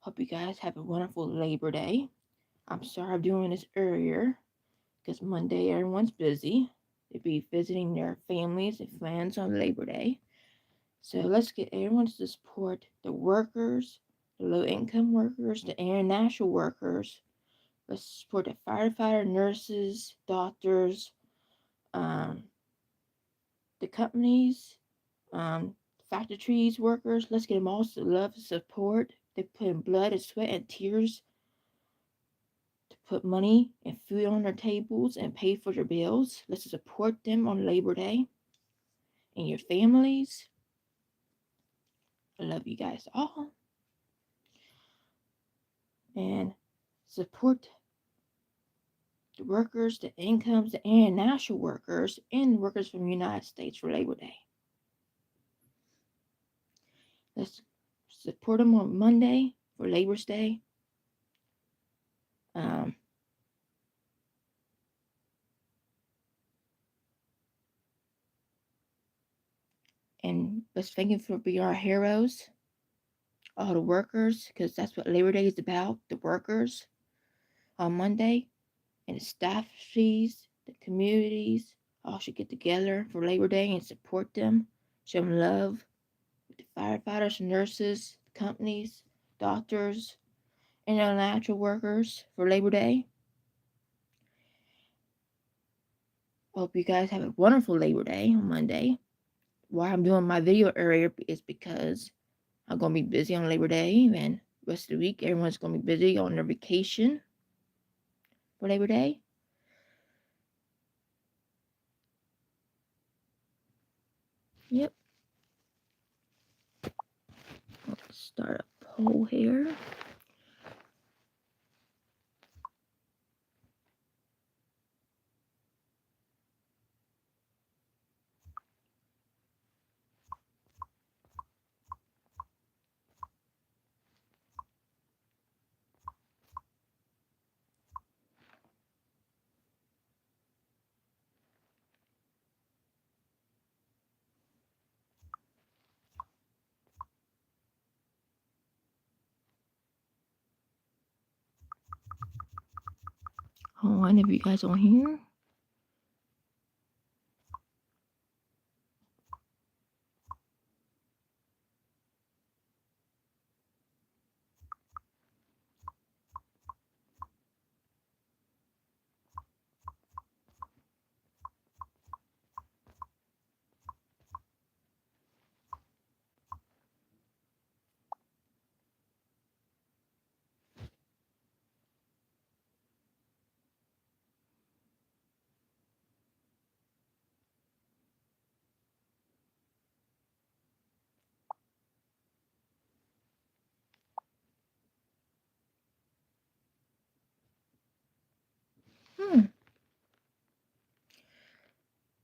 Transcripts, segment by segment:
Hope you guys have a wonderful Labor Day. I'm sorry I'm doing this earlier because Monday everyone's busy. They'll be visiting their families and friends on Labor Day. So let's get everyone to support the workers, the low income workers, the international workers. Let's support the firefighter, nurses, doctors, um, the companies, factories workers. Let's get them all to love and support. They put in blood and sweat and tears to put money and food on their tables and pay for their bills. Let's support them on Labor Day and your families. I love you guys all. And support the workers, the incomes, the international workers, and workers from the United States for Labor Day. Let's support them on Monday for Labor's Day. Um, and let's thank them for being our heroes, all the workers, because that's what Labor Day is about, the workers on Monday. And the staff fees, the communities all should get together for Labor Day and support them, show them love with the firefighters, nurses, companies, doctors, and the natural workers for Labor Day. Hope you guys have a wonderful Labor Day on Monday. Why I'm doing my video earlier is because I'm going to be busy on Labor Day, and the rest of the week everyone's going to be busy on their vacation for Labor Day. Yep. Let's start a poll here. Oh, any of you guys on here?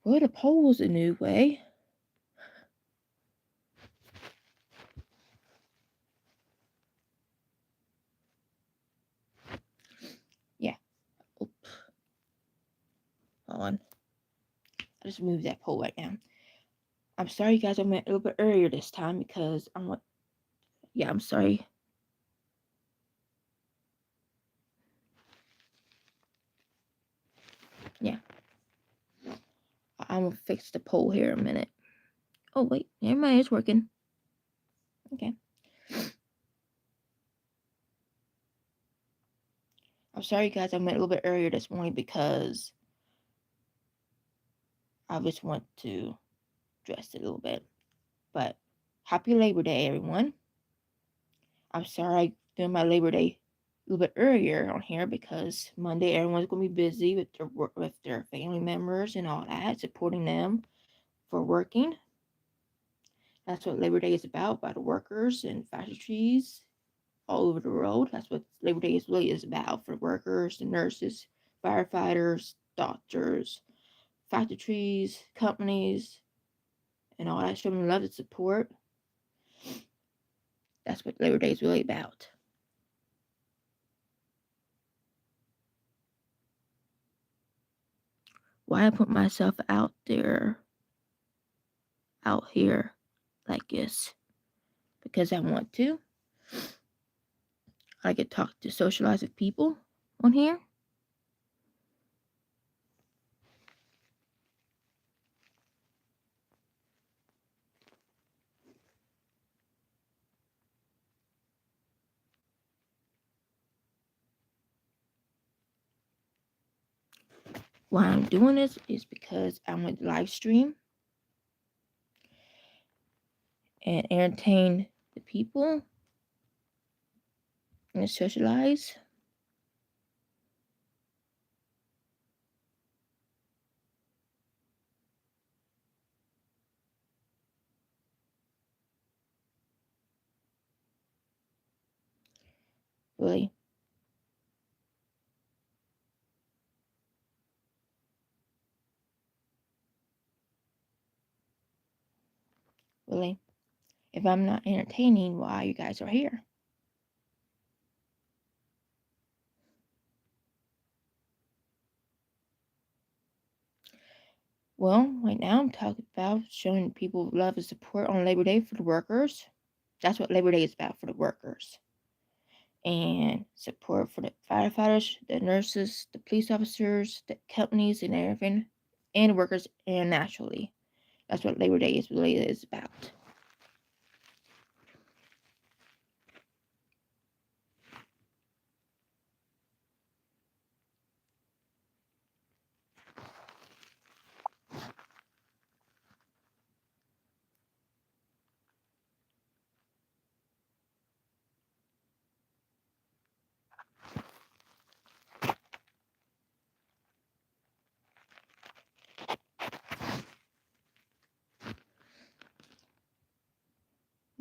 Well, the poll's a new way. Yeah. Oops. Hold on. I just moved that poll right now. I'm sorry, you guys. I went a little bit earlier this time because I'm sorry. Yeah. I'm gonna fix the poll here in a minute. Oh, wait. Never mind. It's working. Okay. I'm sorry, you guys. I went a little bit earlier this morning because I just want to address it a little bit. But happy Labor Day, everyone. I'm sorry doing my Labor Day a little bit earlier on here because Monday everyone's gonna be busy with their family members and all that, supporting them for working. That's what Labor Day is about, by the workers and factories all over the world. That's what Labor Day really is about, for workers, the nurses, firefighters, doctors, factories, companies, and all that. Showing love and support. That's what Labor Day is really about. Why I put myself out here like this? Because I want to. I get to socialize with people on here. Why I'm doing this is because I want to live stream and entertain the people and socialize. Really. Really. If I'm not entertaining, why you guys are here? Well, right now I'm talking about showing people love and support on Labor Day for the workers. That's what Labor Day is about, for the workers. And support for the firefighters, the nurses, the police officers, the companies and everything, and workers internationally. That's what Labor Day is about.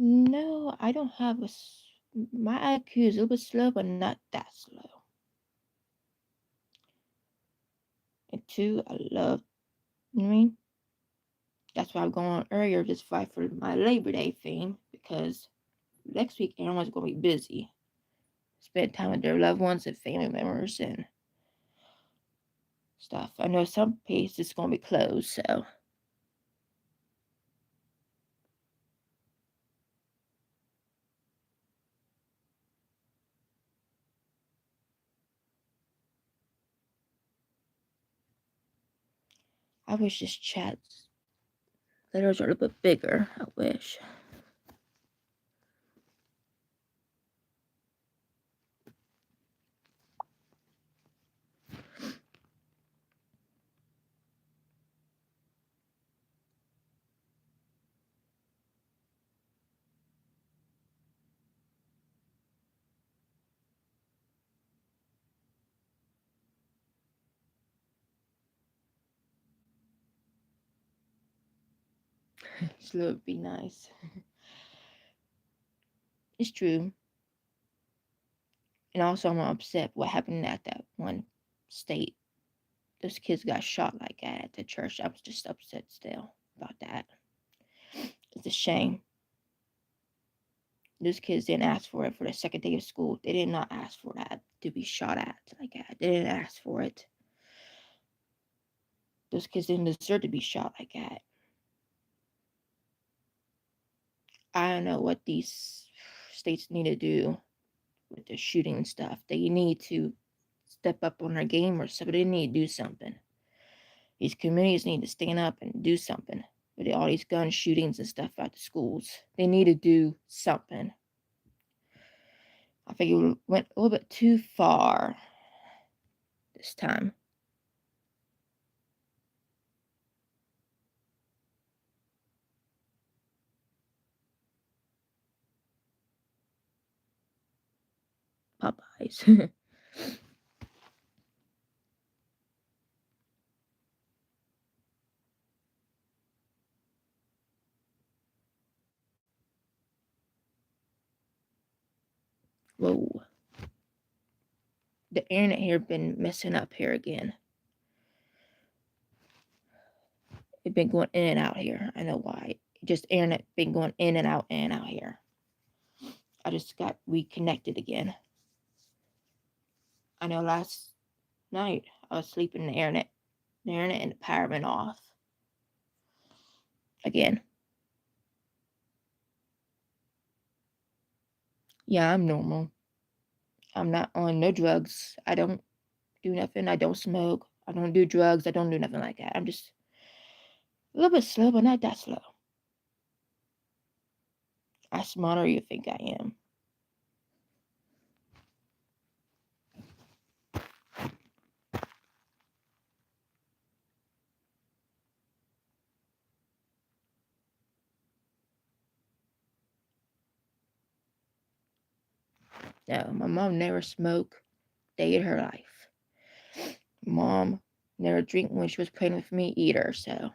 No, I don't have my IQ is a little bit slow, but not that slow. And two, I love, you know what I mean? That's why I'm going on earlier, just fight for my Labor Day theme, because next week everyone's going to be busy. Spend time with their loved ones and family members and stuff. I know some places going to be closed, so. I wish this chat's letters are a little bit bigger. I wish. It's a little bit nice. It's true. And also, I'm upset what happened at that one state. Those kids got shot like that at the church. I was just upset still about that. It's a shame. Those kids didn't ask for it for the second day of school. They did not ask for that to be shot at like that. They didn't ask for it. Those kids didn't deserve to be shot like that. I don't know what these states need to do with the shooting stuff. They need to step up on their game, or somebody need to do something. These communities need to stand up and do something with all these gun shootings and stuff at the schools. They need to do something. I think it went a little bit too far this time. Popeyes. Whoa. The internet here been messing up here again. It been going in and out here. I know why. Just internet been going in and out here. I just got reconnected again. I know last night I was sleeping the internet and the power went off. Again. Yeah, I'm normal. I'm not on no drugs. I don't do nothing. I don't smoke. I don't do drugs. I don't do nothing like that. I'm just a little bit slow, but not that slow. I'm smarter you think I am. No, my mom never smoked day in her life. Mom never drink when she was playing with me either, so.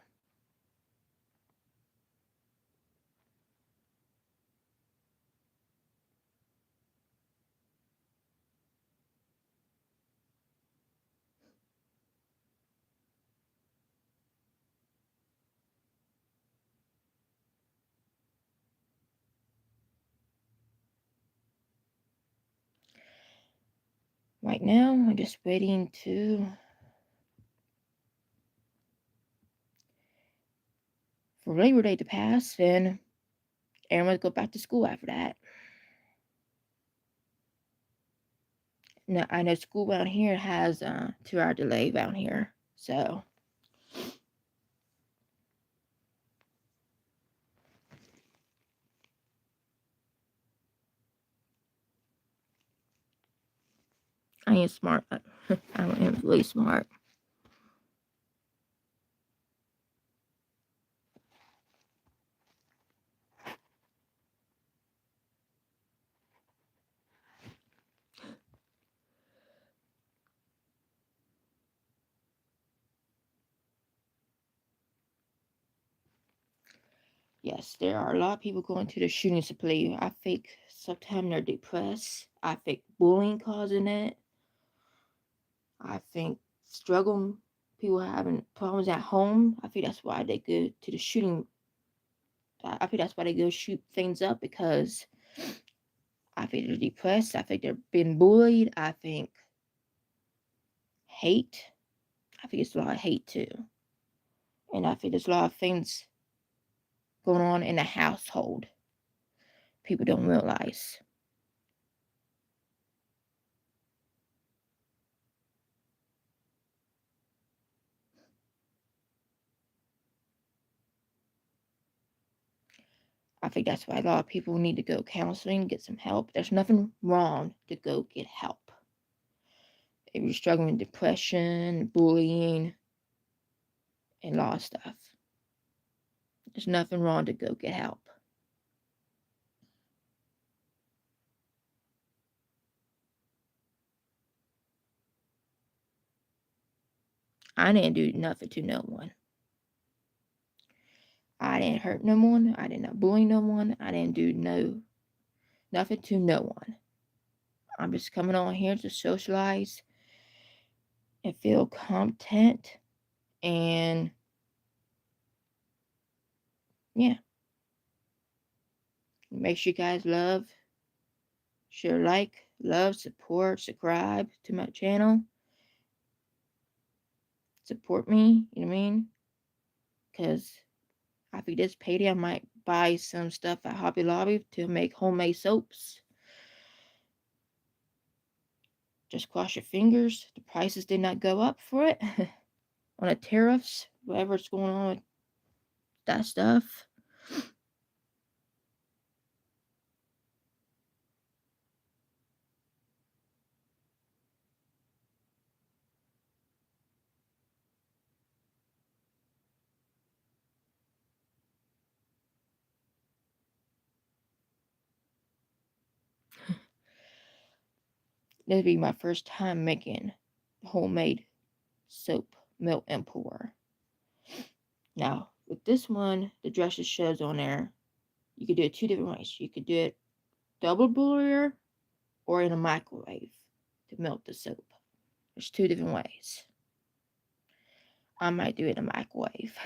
Right now, I'm just waiting for Labor Day to pass, and everyone's go back to school after that. Now, I know school around here has a 2-hour delay down here, so. I am smart. I am really smart. Yes, there are a lot of people going to the shooting supply. I think sometimes they're depressed. I think bullying causing it. I think struggle, people having problems at home. I think that's why they go to the shooting. I think that's why they go shoot things up, because I think they're depressed. I think they're being bullied. I think hate. I think it's a lot of hate too. And I think there's a lot of things going on in the household people don't realize. I think that's why a lot of people need to go counseling, get some help. There's nothing wrong to go get help. If you're struggling with depression, bullying, and a lot of stuff, there's nothing wrong to go get help. I didn't do nothing to no one. I didn't hurt no one. I did not bully no one. I didn't do nothing to no one. I'm just coming on here to socialize and feel content, and yeah. Make sure you guys share, love, support, subscribe to my channel. Support me, you know what I mean? Because after this payday, I might buy some stuff at Hobby Lobby to make homemade soaps. Just cross your fingers. The prices did not go up for it. On the tariffs, whatever's going on with that stuff. This will be my first time making homemade soap, milk, and pour. Now, with this one, the directions shows on there, you could do it 2 different ways. You could do it double boiler or in a microwave to melt the soap. There's 2 different ways. I might do it in a microwave.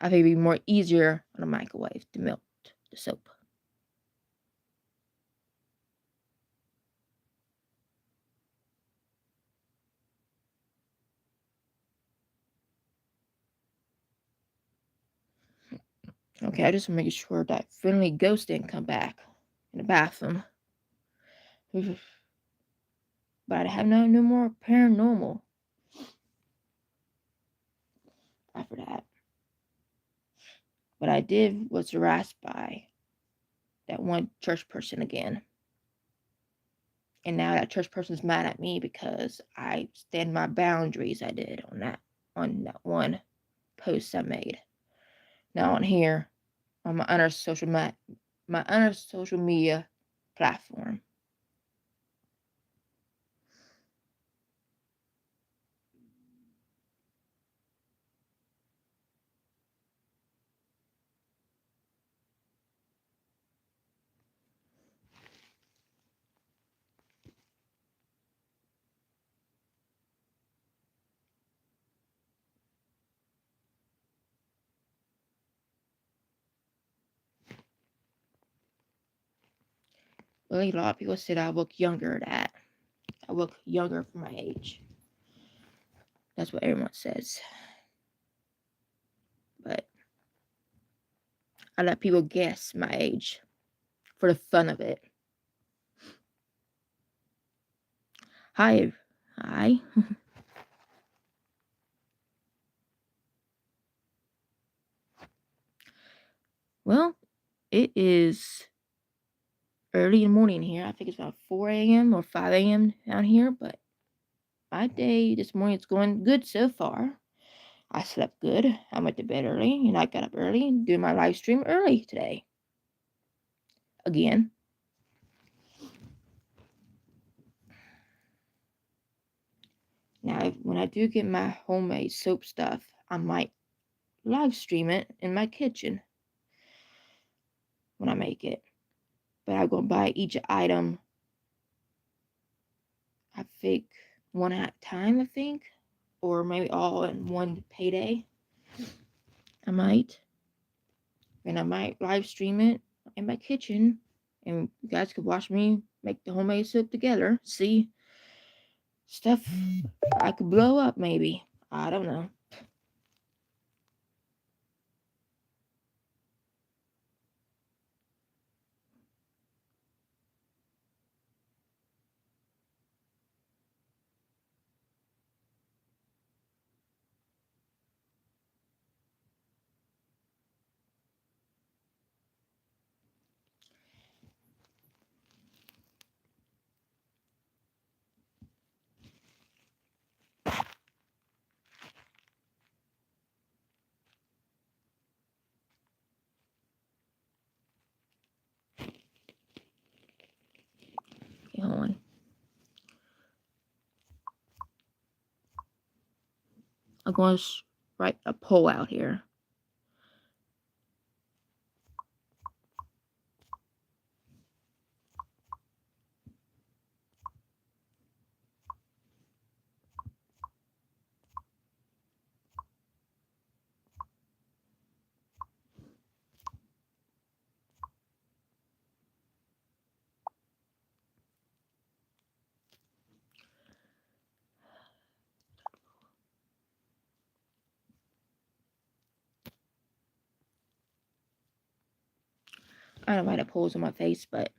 I think it'd be more easier on a microwave to melt the soap. Okay, I just want to make sure that friendly ghost didn't come back in the bathroom. but I have no more paranormal after that. What I did was harassed by that one church person again. And now that church person's mad at me because I stand my boundaries I did on that one post I made. Now on here, on my other social media platform. Really, a lot of people said I look younger that. I look younger for my age. That's what everyone says. But I let people guess my age for the fun of it. Hi. Hi. Well, it is early in the morning here. I think it's about 4 a.m. or 5 a.m. down here, but my day this morning is going good so far. I slept good. I went to bed early, and I got up early and did my live stream early today. Again. Now, when I do get my homemade soap stuff, I might live stream it in my kitchen when I make it. But I'm going to buy each item, I think, one at a time, I think. Or maybe all in one payday. I might. And I might live stream it in my kitchen. And you guys could watch me make the homemade soap together. See stuff I could blow up, maybe. I don't know. Okay, hold on. I'm going to write a poll out here. I don't write a polls on my face, but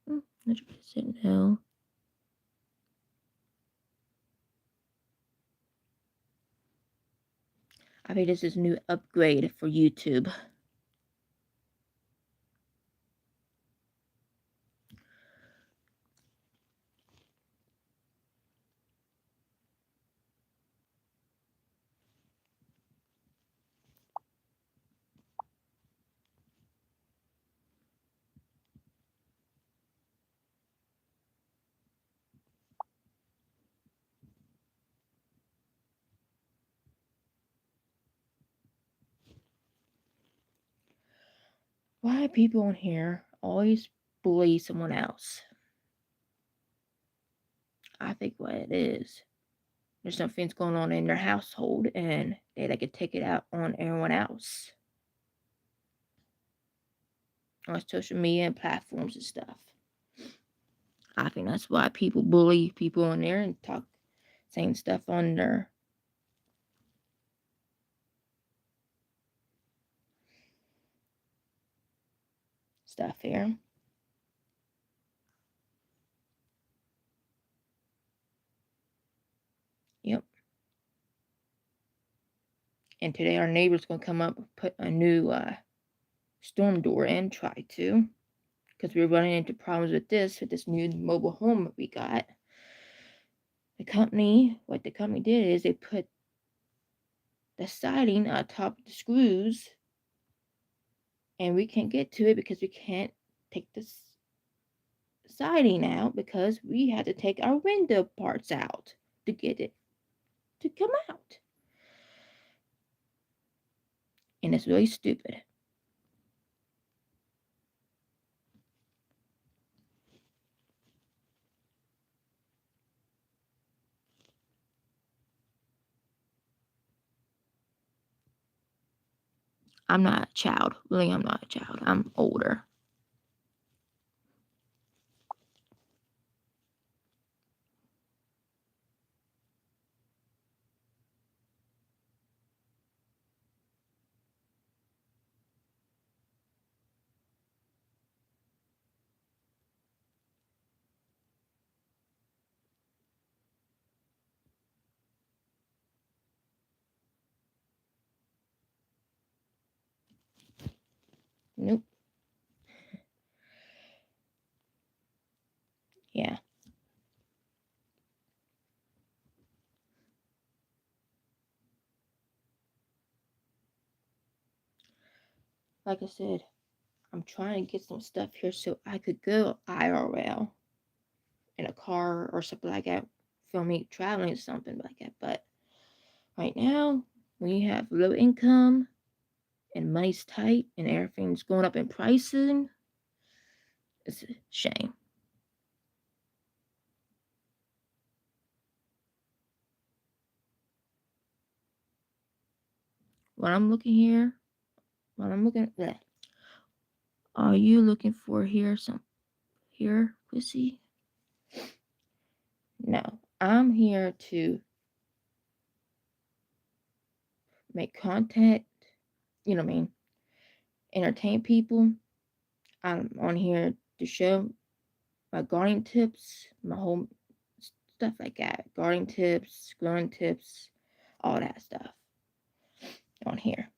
100% no. I think this is a new upgrade for YouTube. Why people on here always bully someone else? I think what it is, there's some things going on in their household and they like to take it out on everyone else. On social media and platforms and stuff. I think that's why people bully people on there and talk, saying stuff on their stuff here. And today our neighbor's gonna come up and put a new storm door in, try to, because we were running into problems with this new mobile home that we got. What the company did is they put the siding on top of the screws, and we can't get to it because we can't take the siding out because we had to take our window parts out to get it to come out. And it's really stupid. I'm not a child. Really, I'm not a child. I'm older. Nope. Yeah. Like I said, I'm trying to get some stuff here so I could go IRL in a car or something like that. Feel me traveling or something like that. But right now, when you have low income and money's tight and everything's going up in pricing, it's a shame. When I'm looking here, when I'm looking, bleh, are you looking for here, Chrissy? No, I'm here to make content. You know what I mean? Entertain people. I'm on here to show my gardening tips, my whole stuff like that. Gardening tips, growing tips, all that stuff on here.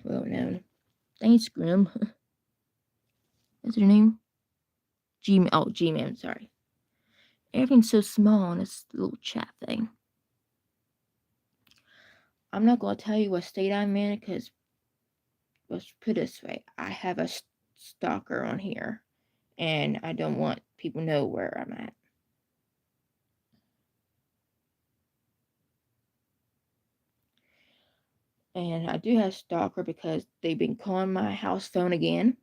Well known. Thanks, Grim. What's her name? G-Man, sorry. Everything's so small on this little chat thing. I'm not going to tell you what state I'm in because, let's put it this way, I have a stalker on here and I don't want people to know where I'm at. And I do have a stalker because they've been calling my house phone again.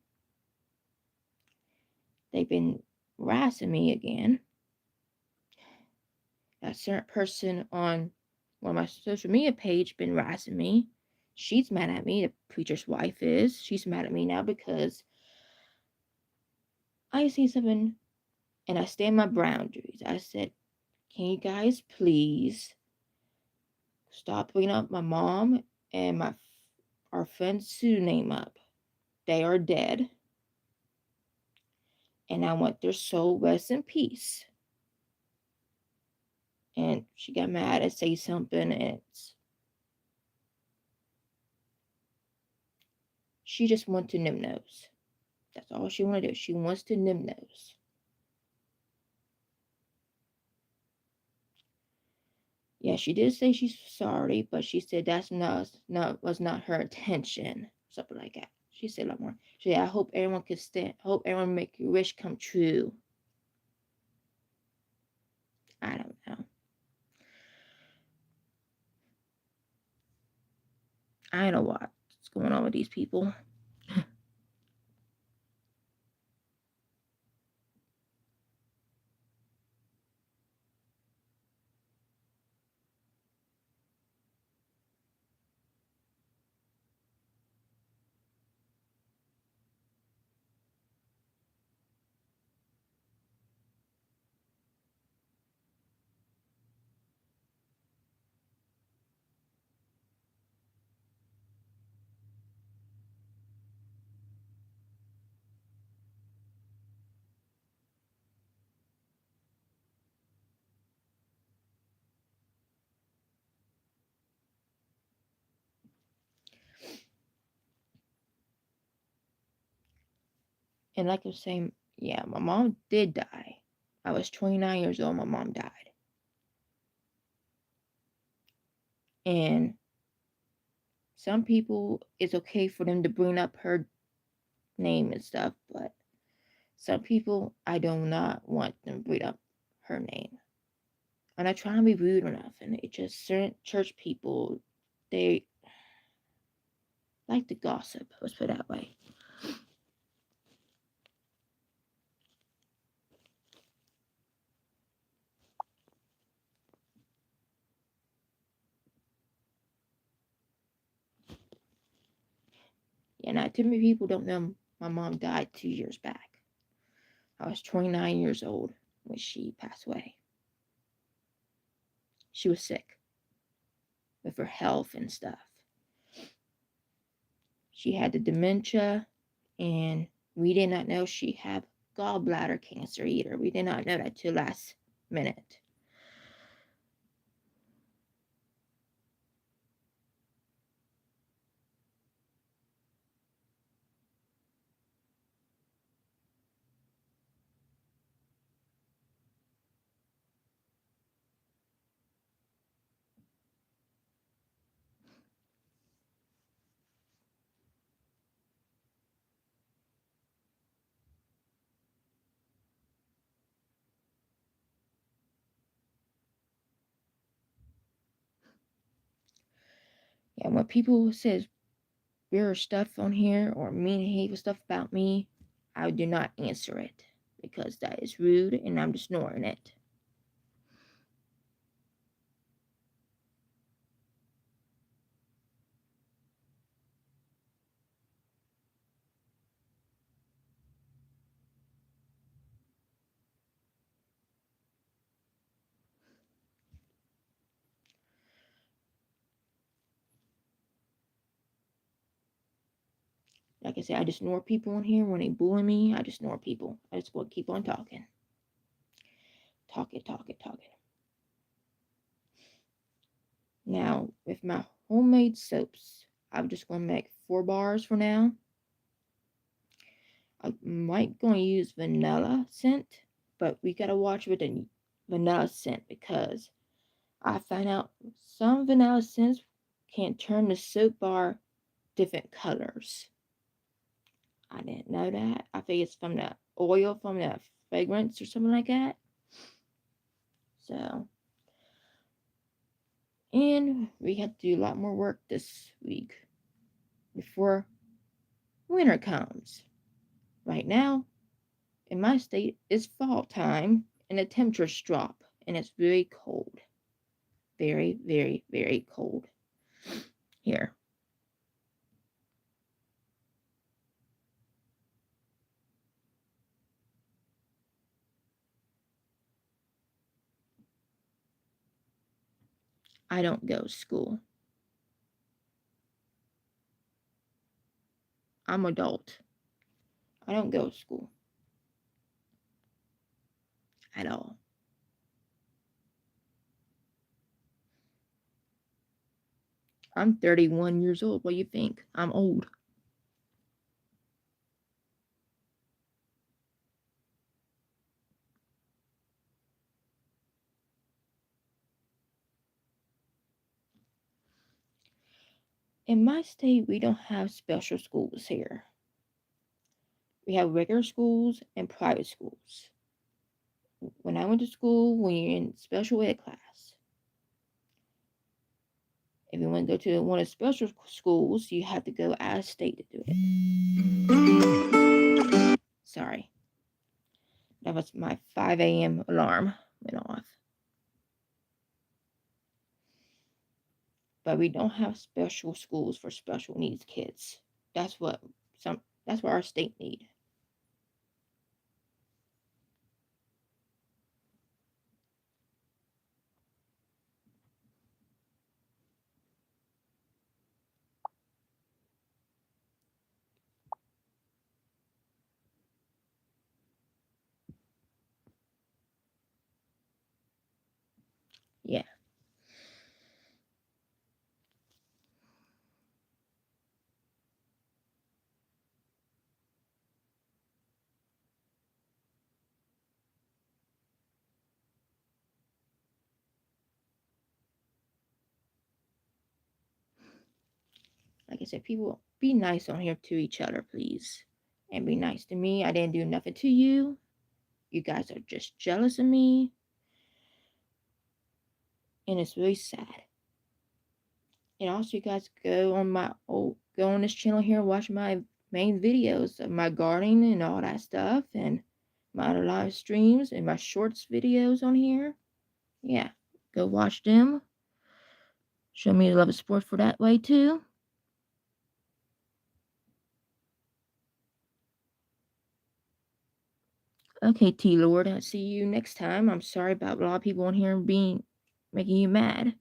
They've been harassing me again. A certain person on one of my social media page been harassing me. She's mad at me. The preacher's wife is. She's mad at me now because I see something and I stand my boundaries. I said, can you guys please stop bringing up my mom and our friend Sue name up? They are dead. And I want their soul rest in peace. And she got mad and say something and she just wants to nim nose. That's all she wants to do. She wants to nim nose. Yeah, she did say she's sorry, but she said that's was not her intention. Something like that. She said a lot more. She said, I hope everyone can stand. I hope everyone make your wish come true. I don't know. I don't know what's going on with these people. And like I was saying, yeah, my mom did die. I was 29 years old, my mom died. And some people, it's okay for them to bring up her name and stuff, but some people, I do not want them to bring up her name. And I try to be rude enough, and it just certain church people, they like to gossip, let's put it that way. Yeah, now too many people don't know my mom died 2 years back. I was 29 years old when she passed away. She was sick with her health and stuff. She had the dementia, and we did not know she had gallbladder cancer either. We did not know that till last minute. Yeah, when people says weird stuff on here or mean hateful stuff about me, I do not answer it because that is rude and I'm just ignoring it. Like I said, I just ignore people on here when they bully me. I just ignore people. I just want to keep on talking. Talk it, talk it, talk it. Now, with my homemade soaps, I'm just going to make 4 bars for now. I might going to use vanilla scent, but we got to watch with the vanilla scent because I found out some vanilla scents can turn the soap bar different colors. I didn't know that. I think it's from the oil, from the fragrance or something like that. So, and we have to do a lot more work this week before winter comes. Right now, in my state, it's fall time and the temperatures drop and it's very cold. Very, very, very cold here. I don't go to school. I'm adult. I don't go to school at all. I'm 31 years old. What do you think? I'm old. In my state, we don't have special schools here. We have regular schools and private schools. When I went to school, when you're in special ed class, if you want to go to one of the special schools, you have to go out of state to do it. Sorry. That was my 5 a.m. alarm went off. But we don't have special schools for special needs kids. That's what that's what our state need. Yeah. like I said, people, be nice on here to each other, please. And be nice to me. I didn't do nothing to you. You guys are just jealous of me. And it's really sad. And also, you guys go on this channel here and watch my main videos of my gardening and all that stuff, and my live streams and my shorts videos on here. Yeah, go watch them. Show me the love of sport for that way too. Okay, T Lord, I'll see you next time. I'm sorry about a lot of people on here making you mad.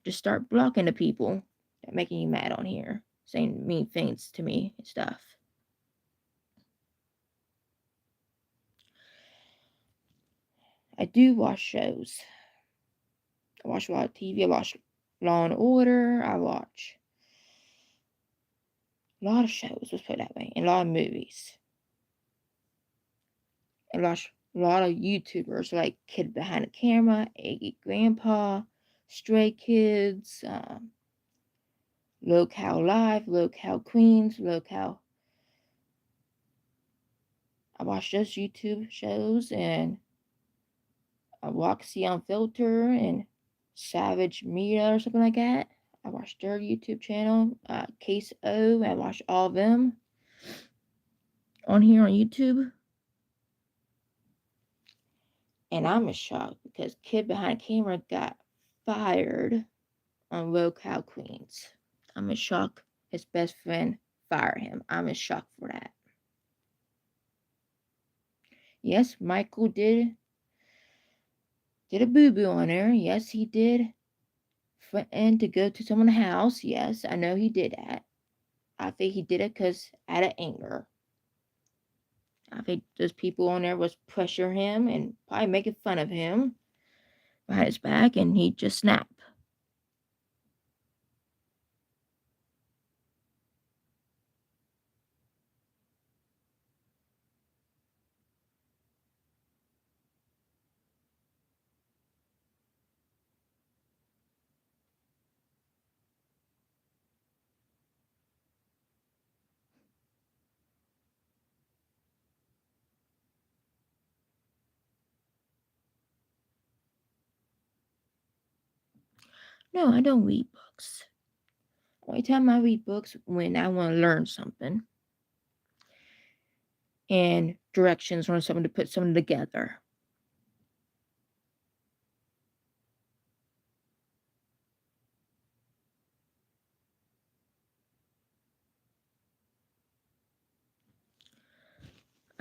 Just start blocking the people that making you mad on here, saying mean things to me and stuff. I do watch shows. I watch a lot of TV. I watch Law and Order. I watch a lot of shows, let's put it that way, and a lot of movies. I watch a lot of YouTubers like Kid Behind the Camera, Aggie Grandpa, Stray Kids, Locale Live, Locale Queens, Locale. I watch those YouTube shows, and Waxy Unfiltered and Savage Media or something like that. I watched their YouTube channel, Case O. I watched all of them on here on YouTube. And I'm in shock because Kid Behind Camera got fired on Locale Queens. I'm in shock his best friend fired him. I'm in shock for that. Yes, Michael did a boo-boo on there. Yes, he did threaten to go to someone's house. Yes, I know he did that. I think he did it because out of anger. I think those people on there was pressure him and probably making fun of him behind his back, and he just snapped. No, I don't read books. Only time I read books when I want to learn something and directions on something to put something together.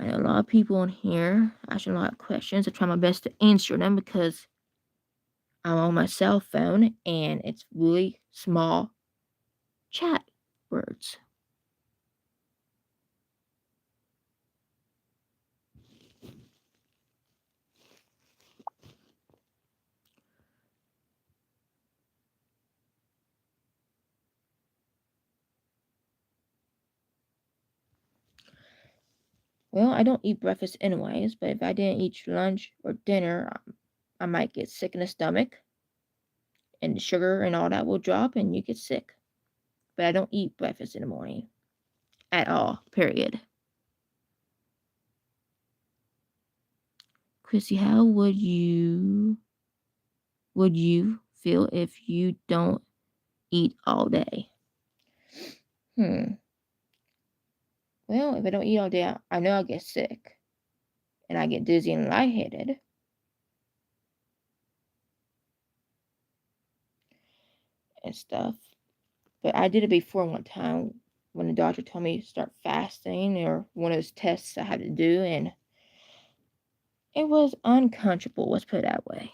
I know a lot of people in here asking a lot of questions. I try my best to answer them because I'm on my cell phone and it's really small chat words. Well, I don't eat breakfast anyways, but if I didn't eat lunch or dinner, I might get sick in the stomach and the sugar and all that will drop and you get sick. But I don't eat breakfast in the morning at all, period. Chrissy, how would you feel if you don't eat all day? Well, if I don't eat all day, I know I'll get sick. And I get dizzy and lightheaded. And stuff. But I did it before one time when the doctor told me to start fasting or one of those tests I had to do, and it was uncomfortable, let's put it that way.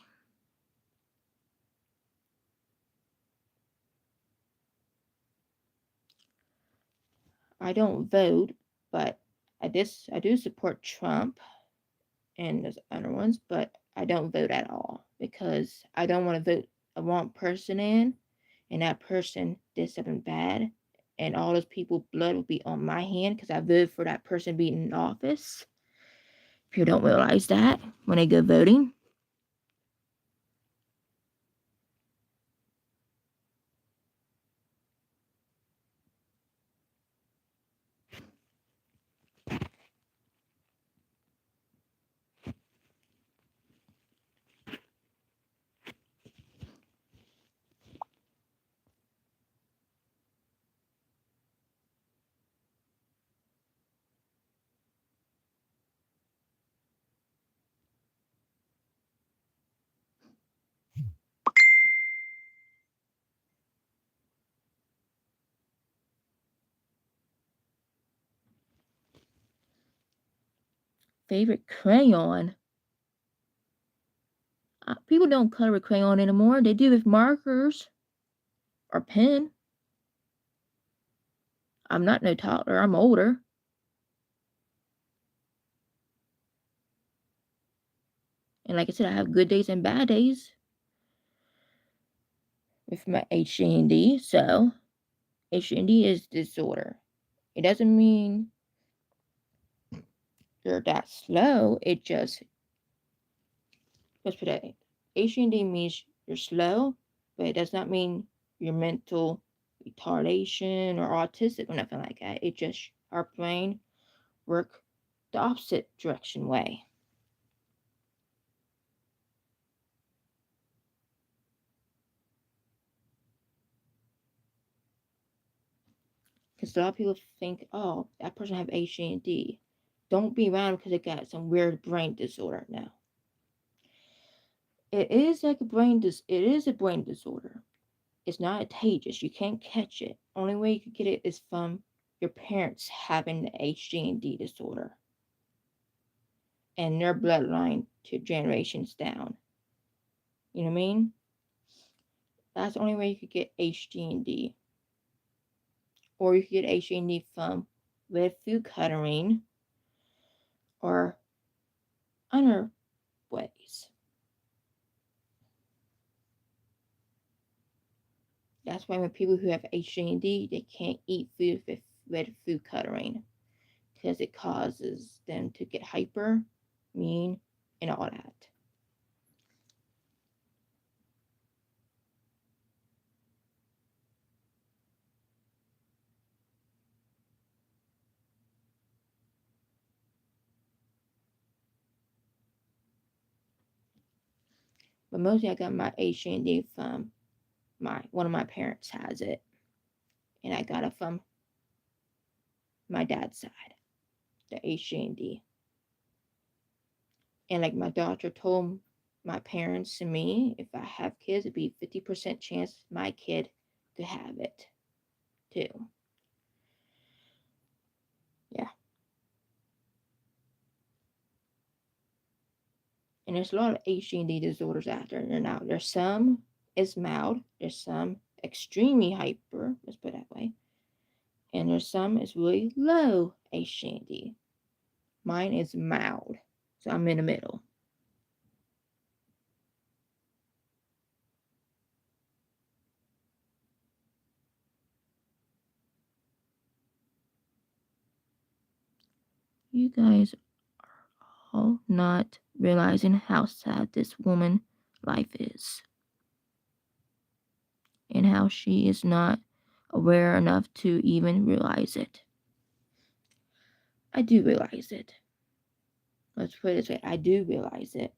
I don't vote, but I do support Trump and those other ones, but I don't vote at all because I don't want to vote a wrong person in, and that person did something bad, and all those people blood will be on my hand because I voted for that person being in office. People don't realize that when they go voting. Favorite crayon? People don't color with crayon anymore. They do with markers or pen. I'm not no toddler. I'm older. And like I said, I have good days and bad days with my ADHD. So ADHD is disorder. It doesn't mean you're that slow. It just, let's put it, ADHD means you're slow, but it does not mean you're mental retardation or autistic or nothing like that. It just, our brain work the opposite direction way. Because a lot of people think, oh, that person have ADHD. Don't be around because they got some weird brain disorder. No, it is like a it is a brain disorder. It's not contagious. You can't catch it. Only way you can get it is from your parents having the ADHD disorder and their bloodline to generations down. You know what I mean? That's the only way you could get ADHD. Or you could get ADHD from red food coloring or other ways. That's why when people who have ADHD, they can't eat food with red food coloring because it causes them to get hyper, mean, and all that. But mostly I got my ADHD from one of my parents has it, and I got it from my dad's side, the ADHD. And like my doctor told my parents and me, if I have kids, it'd be 50% chance my kid could have it too. Yeah. And there's a lot of ADHD disorders out there now. There's some is mild, there's some extremely hyper, let's put it that way, and there's some is really low ADHD. Mine is mild, so I'm in the middle. You guys are all not realizing how sad this woman's life is and how she is not aware enough to even realize it. I do realize it. Let's put it this way, I do realize it.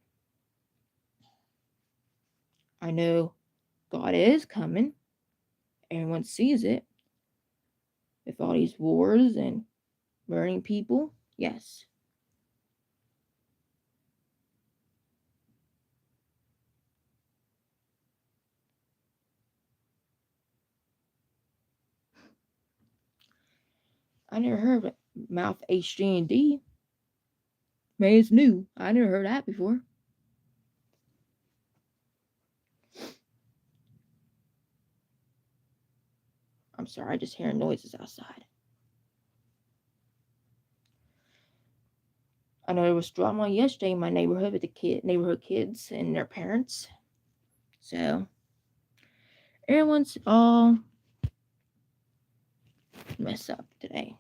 I know God is coming. Everyone sees it. With all these wars and murdering people, yes. I never heard of mouth HG&D. Maybe it's new. I never heard that before. I'm sorry, I just hear noises outside. I know there was drama yesterday in my neighborhood with the neighborhood kids and their parents. So everyone's all messed up today.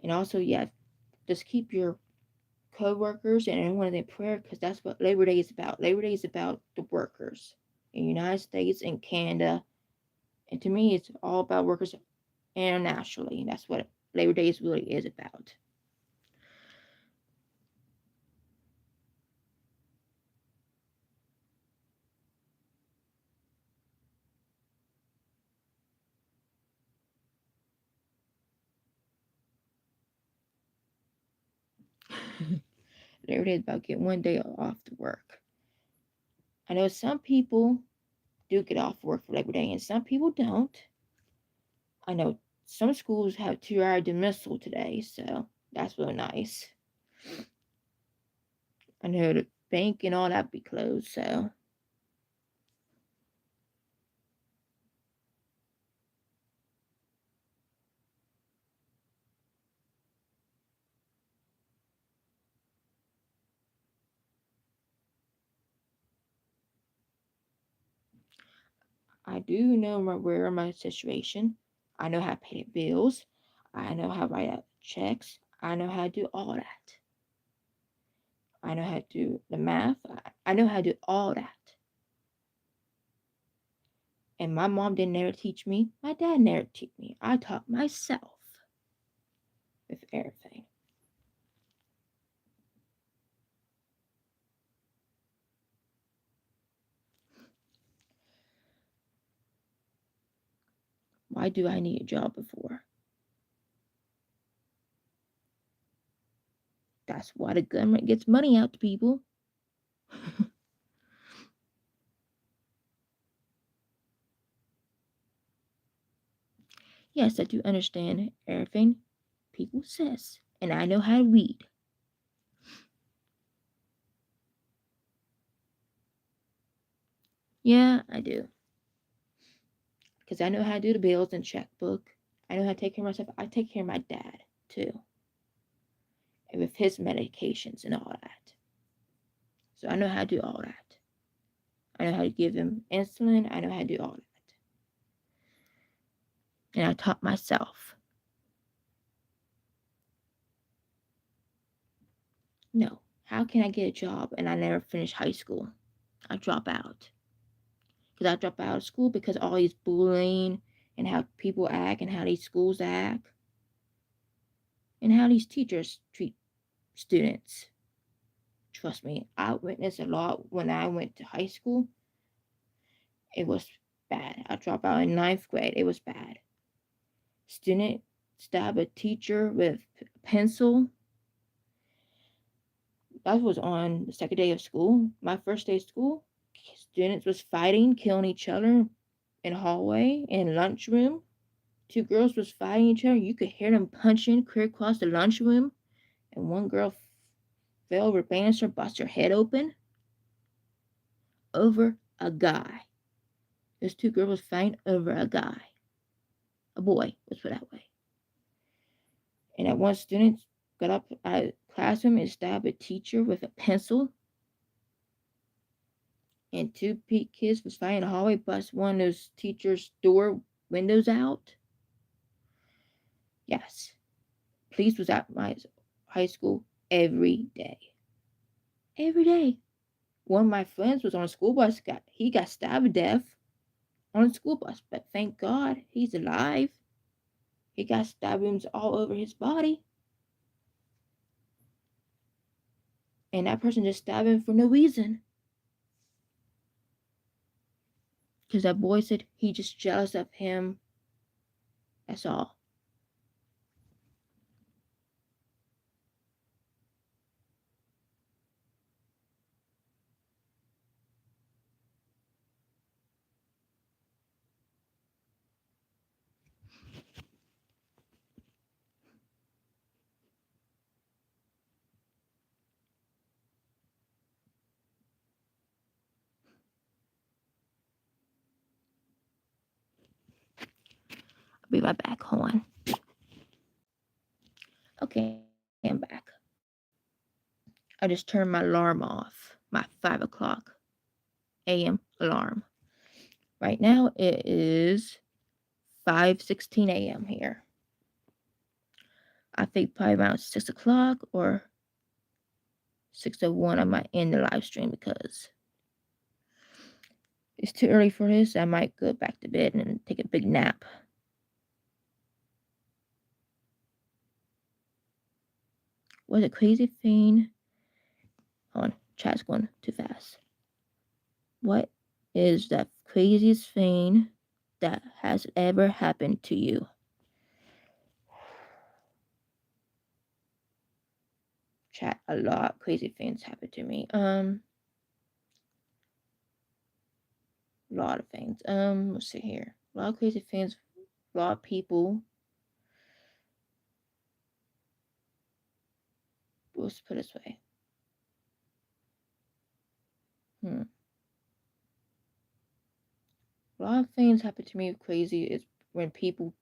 And also, yeah, just keep your co-workers and everyone in prayer because that's what Labor Day is about. Labor Day is about the workers in the United States and Canada. And to me, it's all about workers internationally. That's what Labor Day really is about. Labor Day is about getting one day off to work. I know some people do get off work for Labor Day and some people don't. I know some schools have 2-hour dismissal today, so That's really nice. I know the bank and all that be closed, so I do know where my situation. I know how to pay the bills. I know how to write out checks. I know how to do all that. I know how to do the math. I know how to do all that. And my mom didn't never teach me. My dad never teach me. I taught myself with everything. Why do I need a job before? That's why the government gets money out to people. Yes, I do understand everything people says, and I know how to read. Yeah, I do. Because I know how to do the bills and checkbook. I know how to take care of myself. I take care of my dad too, and with his medications and all that. So I know how to do all that. I know how to give him insulin. I know how to do all that. And I taught myself. No, how can I get a job and I never finish high school? I drop out. Because I drop out of school because all these bullying and how people act and how these schools act and how these teachers treat students. Trust me, I witnessed a lot when I went to high school. It was bad. I dropped out in ninth grade. It was bad. Student stabbed a teacher with a pencil. That was on the second day of school. My first day of school, students was fighting, killing each other in the hallway, in lunchroom. Two girls was fighting each other. You could hear them punching clear across the lunchroom. And one girl fell over banister, bust her head open over a guy. Those two girls was fighting over a guy. A boy, let's put it that way. And that one student got up out of the classroom and stabbed a teacher with a pencil. And two kids was fighting in the hallway, bust one of those teachers' door windows out. Yes, police was at my high school every day. Every day. One of my friends was on a school bus. He got stabbed to death on a school bus, but thank God he's alive. He got stab wounds all over his body, and that person just stabbed him for no reason. Because that boy said he just jealous of him. That's all. I'll be right back. Hold on. Okay, I'm back. I just turned my alarm off. My 5 o'clock a.m. alarm. Right now it is 5:16 a.m. here. I think probably around 6 o'clock or 6:01 I might end the live stream because it's too early for this. I might go back to bed and take a big nap. What a crazy thing. Hold on, chat's going too fast. What is the craziest thing that has ever happened to you? Chat, a lot of crazy things happened to me. A lot of things. Let's see here. A lot of crazy things. A lot of people. let's put it this way. A lot of things happen to me crazy is when people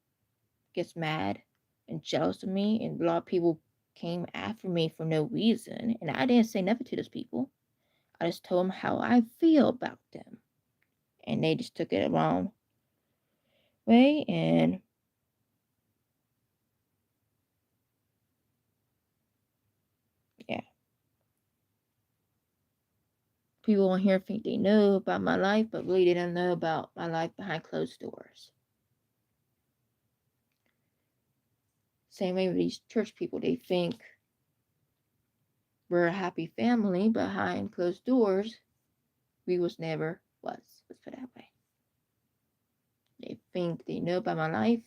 gets mad and jealous of me, and a lot of people came after me for no reason, and I didn't say nothing to those people. I just told them how I feel about them, and they just took it the wrong way. And yeah, people on here think they know about my life, but really they don't know about my life behind closed doors. Same way with these church people, they think we're a happy family behind closed doors. We was never was. Let's put it that way. They think they know about my life.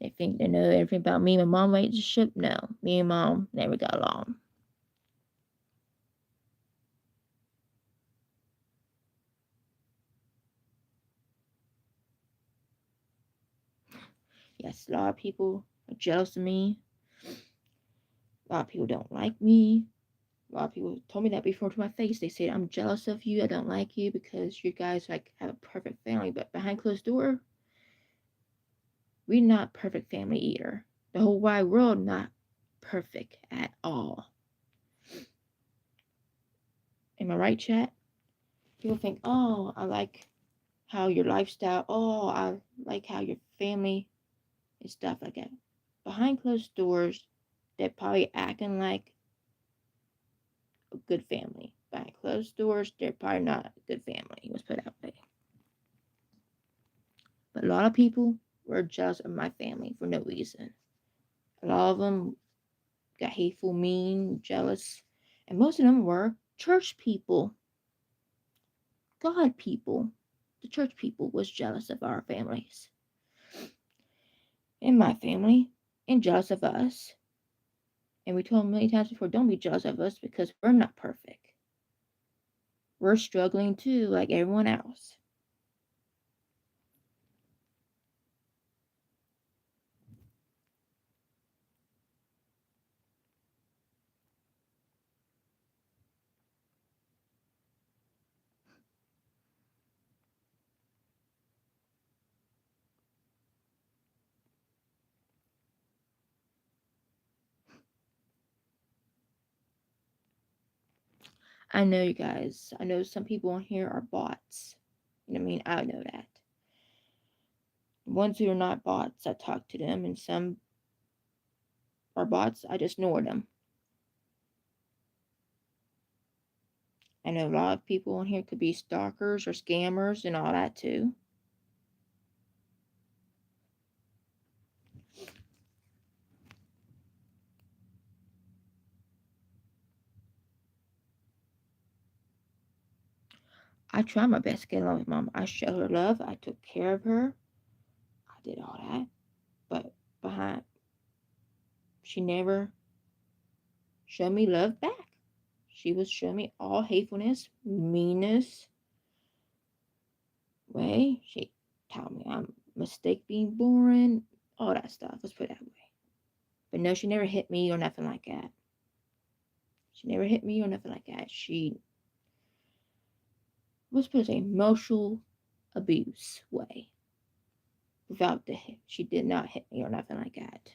They think they know everything about me and my mom relationship. No, me and mom never got along. Yes, a lot of people are jealous of me. A lot of people don't like me. A lot of people told me that before to my face. They said, I'm jealous of you. I don't like you because you guys like have a perfect family. But behind closed door, we're not perfect family either. The whole wide world not perfect at all. Am I right, chat? People think, oh, I like how your lifestyle, oh, I like how your family and stuff like that. Behind closed doors, they're probably acting like a good family. Behind closed doors, they're probably not a good family. Let's put it that way. But a lot of people were jealous of my family for no reason. A lot of them got hateful, mean, jealous, and most of them were church people, God people. The church people was jealous of our families and my family, and jealous of us. And we told them many times before, don't be jealous of us because we're not perfect. We're struggling too, like everyone else. I know you guys. I know some people on here are bots. You know what I mean? I know that. The ones who are not bots, I talk to them, and some are bots, I just ignore them. I know a lot of people on here could be stalkers or scammers and all that too. I try my best to get along with mom. I showed her love. I took care of her. I did all that. But behind, she never showed me love back. She was showing me all hatefulness, meanness, way. She told me I'm a mistake being born, all that stuff. Let's put it that way. But no, she never hit me or nothing like that. She never hit me or nothing like that. She was put it emotional abuse way. Without the hit. She did not hit me or nothing like that.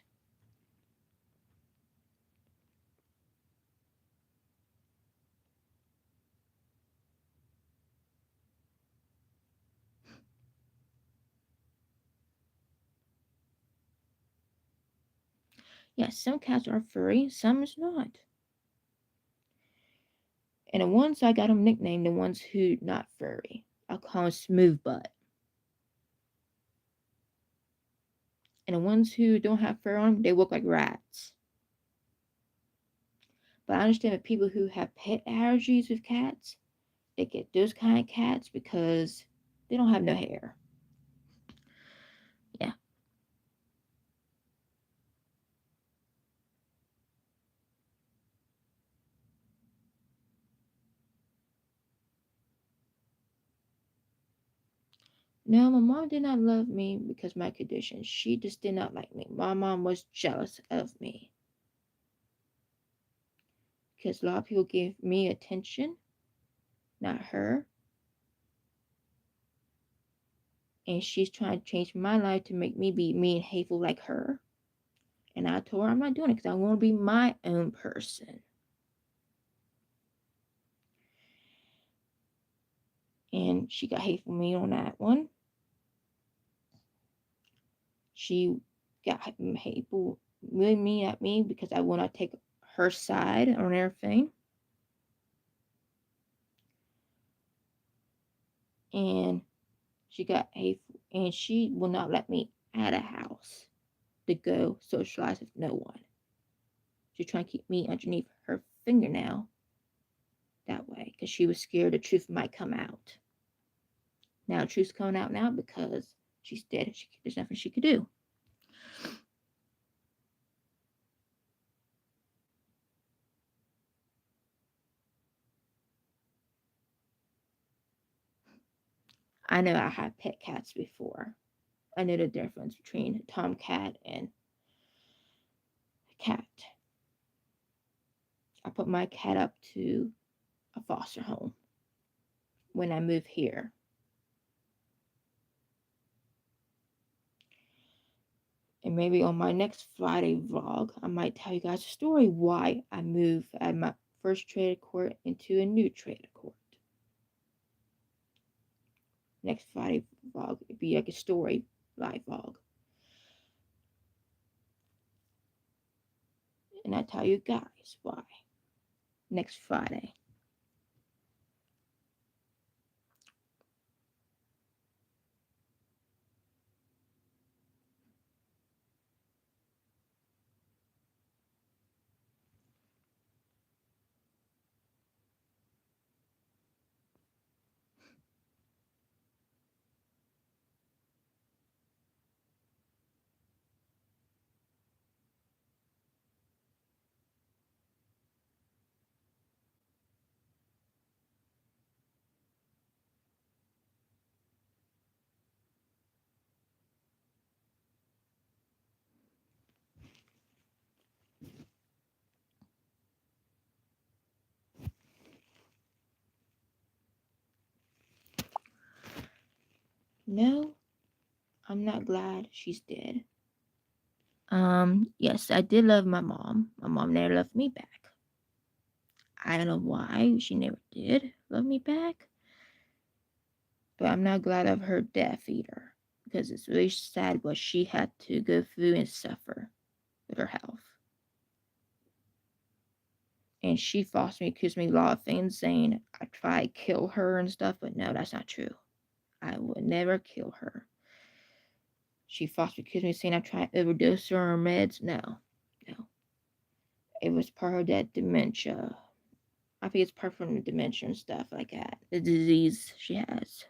Yes, some cats are furry, some is not. And the ones I got them nicknamed the ones who not furry. I call them smooth butt. And the ones who don't have fur on them, they look like rats. But I understand that people who have pet allergies with cats, they get those kind of cats because they don't have no hair. Yeah. No, my mom did not love me because of my condition. She just did not like me. My mom was jealous of me. because a lot of people give me attention, not her. And she's trying to change my life to make me be mean and hateful like her. And I told her I'm not doing it because I want to be my own person. And she got hateful with me on that one. She got hateful with me at me because I will not take her side on everything. And she got hateful, and she will not let me out of house to go socialize with no one. She's trying to keep me underneath her fingernail that way because she was scared the truth might come out. Now the truth's coming out now because she's dead. There's nothing she could do. I know I had pet cats before. I know the difference between a tomcat and a cat. I put my cat up to a foster home when I moved here. And maybe on my next Friday vlog, I might tell you guys a story why I moved out of my first trailer court into a new trailer court. Next Friday vlog, it'd be like a story live vlog. And I tell you guys why. Next Friday. No, I'm not glad she's dead. Yes, I did love my mom. My mom never loved me back. I don't know why she never did love me back. But I'm not glad of her death either. Because it's really sad what she had to go through and suffer with her health. And she falsely accused me of a lot of things, saying I tried to kill her and stuff, but no, that's not true. I would never kill her. She falsely accused me of saying I tried to overdose her on meds. No. It was part of that dementia. I think it's part from the dementia and stuff like that. The disease she has.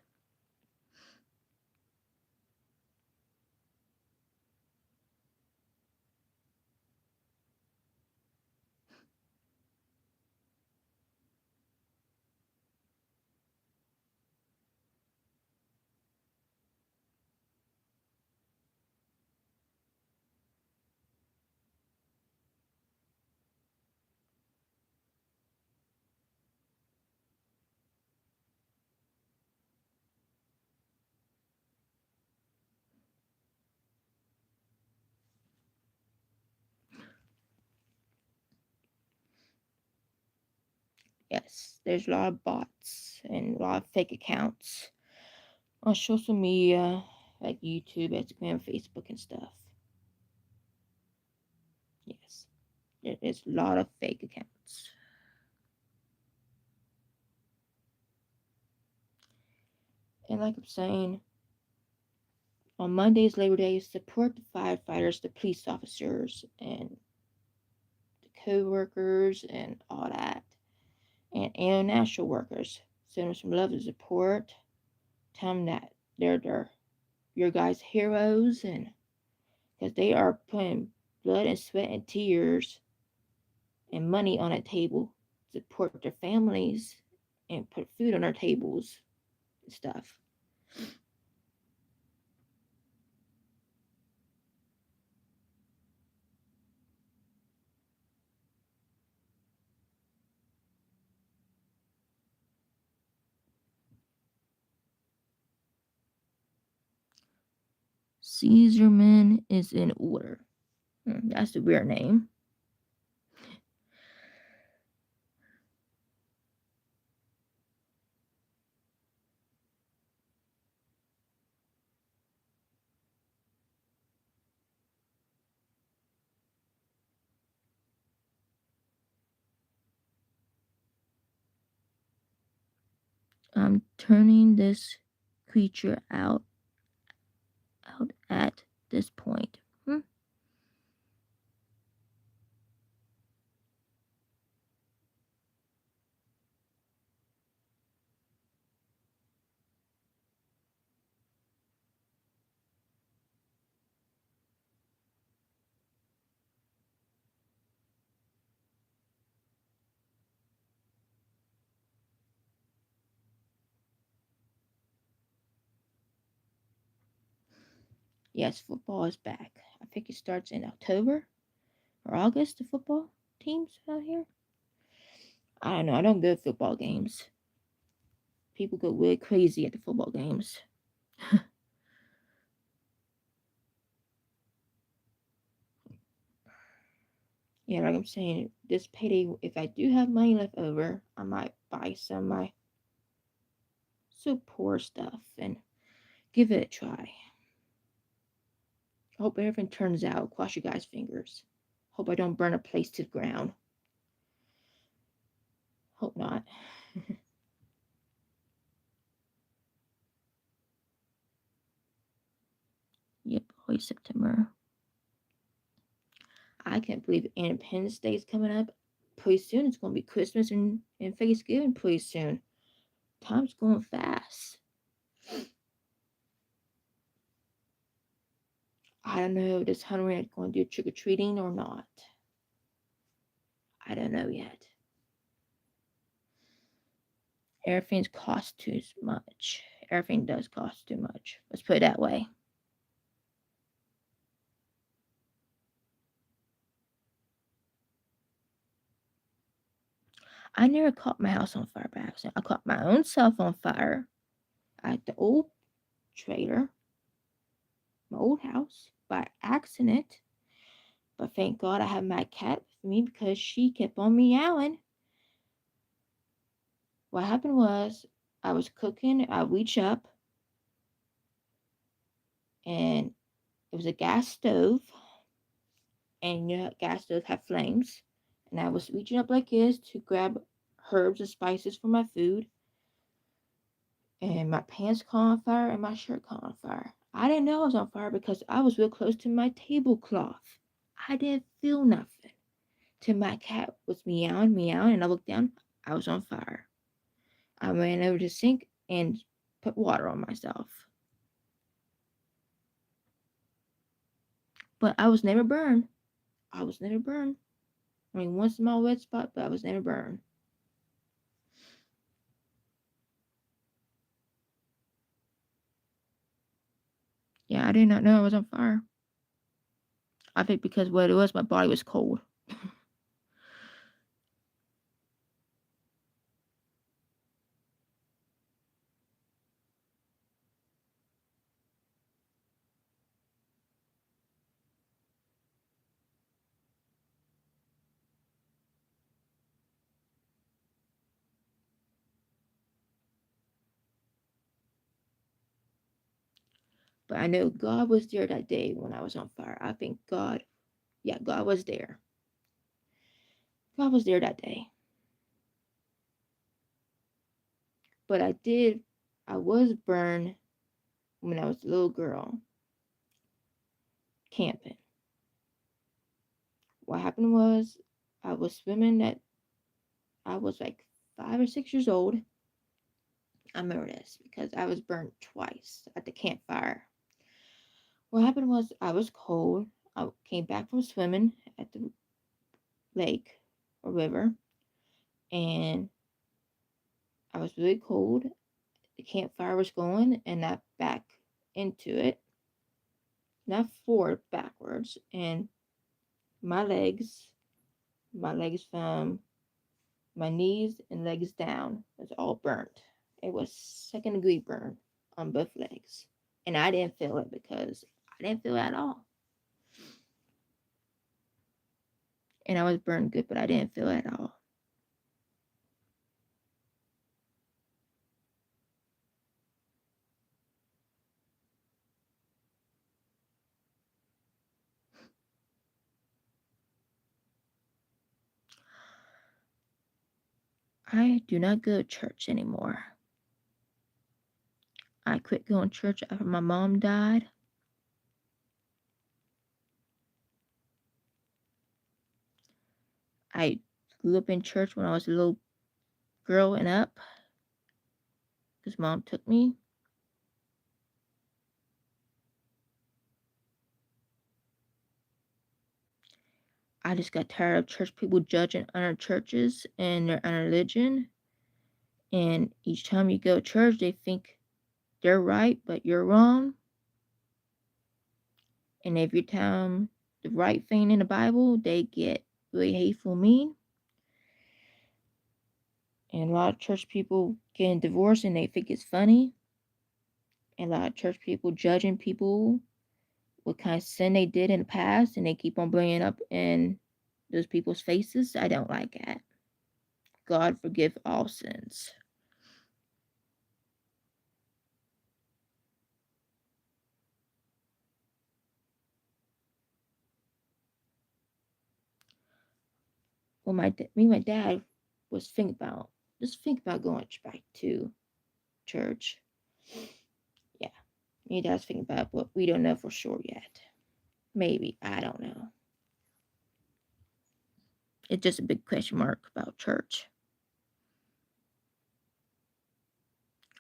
Yes, there's a lot of bots and a lot of fake accounts on social media like YouTube, Instagram, Facebook, and stuff. Yes, there is a lot of fake accounts. And like I'm saying, on Mondays, Labor Day, support the firefighters, the police officers, and the co-workers and all that. And international workers. Send them some love and support. Tell them that they're your guys' heroes, and because they are putting blood and sweat and tears and money on a table to support their families and put food on their tables and stuff. Caesarman is in order. That's a weird name. I'm turning this creature out at this point. Yes, football is back. I think it starts in October or August, the football teams out here. I don't know. I don't go to football games. People go really crazy at the football games. Yeah, like I'm saying, this payday, if I do have money left over, I might buy some of my so poor stuff and give it a try. I hope everything turns out. Cross you guys' fingers. Hope I don't burn a place to the ground. Hope not. Yep, always September. I can't believe Independence Day is coming up pretty soon. It's going to be Christmas and Thanksgiving pretty soon. Time's going fast. I don't know if this Halloween is going to do trick-or-treating or not. I don't know yet. Everything's cost too much. Everything does cost too much. Let's put it that way. I never caught my house on fire by accident. I caught my own self on fire at the old trailer, my old house, by accident. But thank God I have my cat with me because she kept on meowing. What happened was I was cooking, I reached up, and it was a gas stove, and you know, gas stoves have flames. And I was reaching up like this to grab herbs and spices for my food, and my pants caught on fire and my shirt caught on fire. I didn't know I was on fire because I was real close to my tablecloth. I didn't feel nothing. Till my cat was meowing, meowing, and I looked down. I was on fire. I ran over to the sink and put water on myself. But I was never burned. I was never burned. I mean, one small red spot, but I was never burned. Yeah, I did not know I was on fire. I think because what it was, my body was cold. But I know God was there that day when I was on fire. I think God, yeah, God was there. God was there that day. But I was burned when I was a little girl camping. What happened was I was swimming at, I was like 5 or 6 years old. I remember this because I was burnt twice at the campfire. What happened was I was cold. I came back from swimming at the lake or river, and I was really cold. The campfire was going, and I back into it, not forward, backwards, and my legs from my knees and legs down was all burnt. It was second degree burn on both legs, and I didn't feel it because I didn't feel it at all. And I was burned good, but I didn't feel it at all. I do not go to church anymore. I quit going to church after my mom died. I grew up in church when I was a little growing up because mom took me. I just got tired of church people judging other churches and their own religion. And each time you go to church, they think they're right, but you're wrong. And every time the right thing in the Bible, they get really hateful, mean. And a lot of church people getting divorced and they think it's funny. And a lot of church people judging people what kind of sin they did in the past, and they keep on bringing it up in those people's faces. I don't like that. God forgive all sins. Well, me and my dad was thinking about going back to church. Yeah, me and dad's thinking about it, but we don't know for sure yet. Maybe, I don't know. It's just a big question mark about church.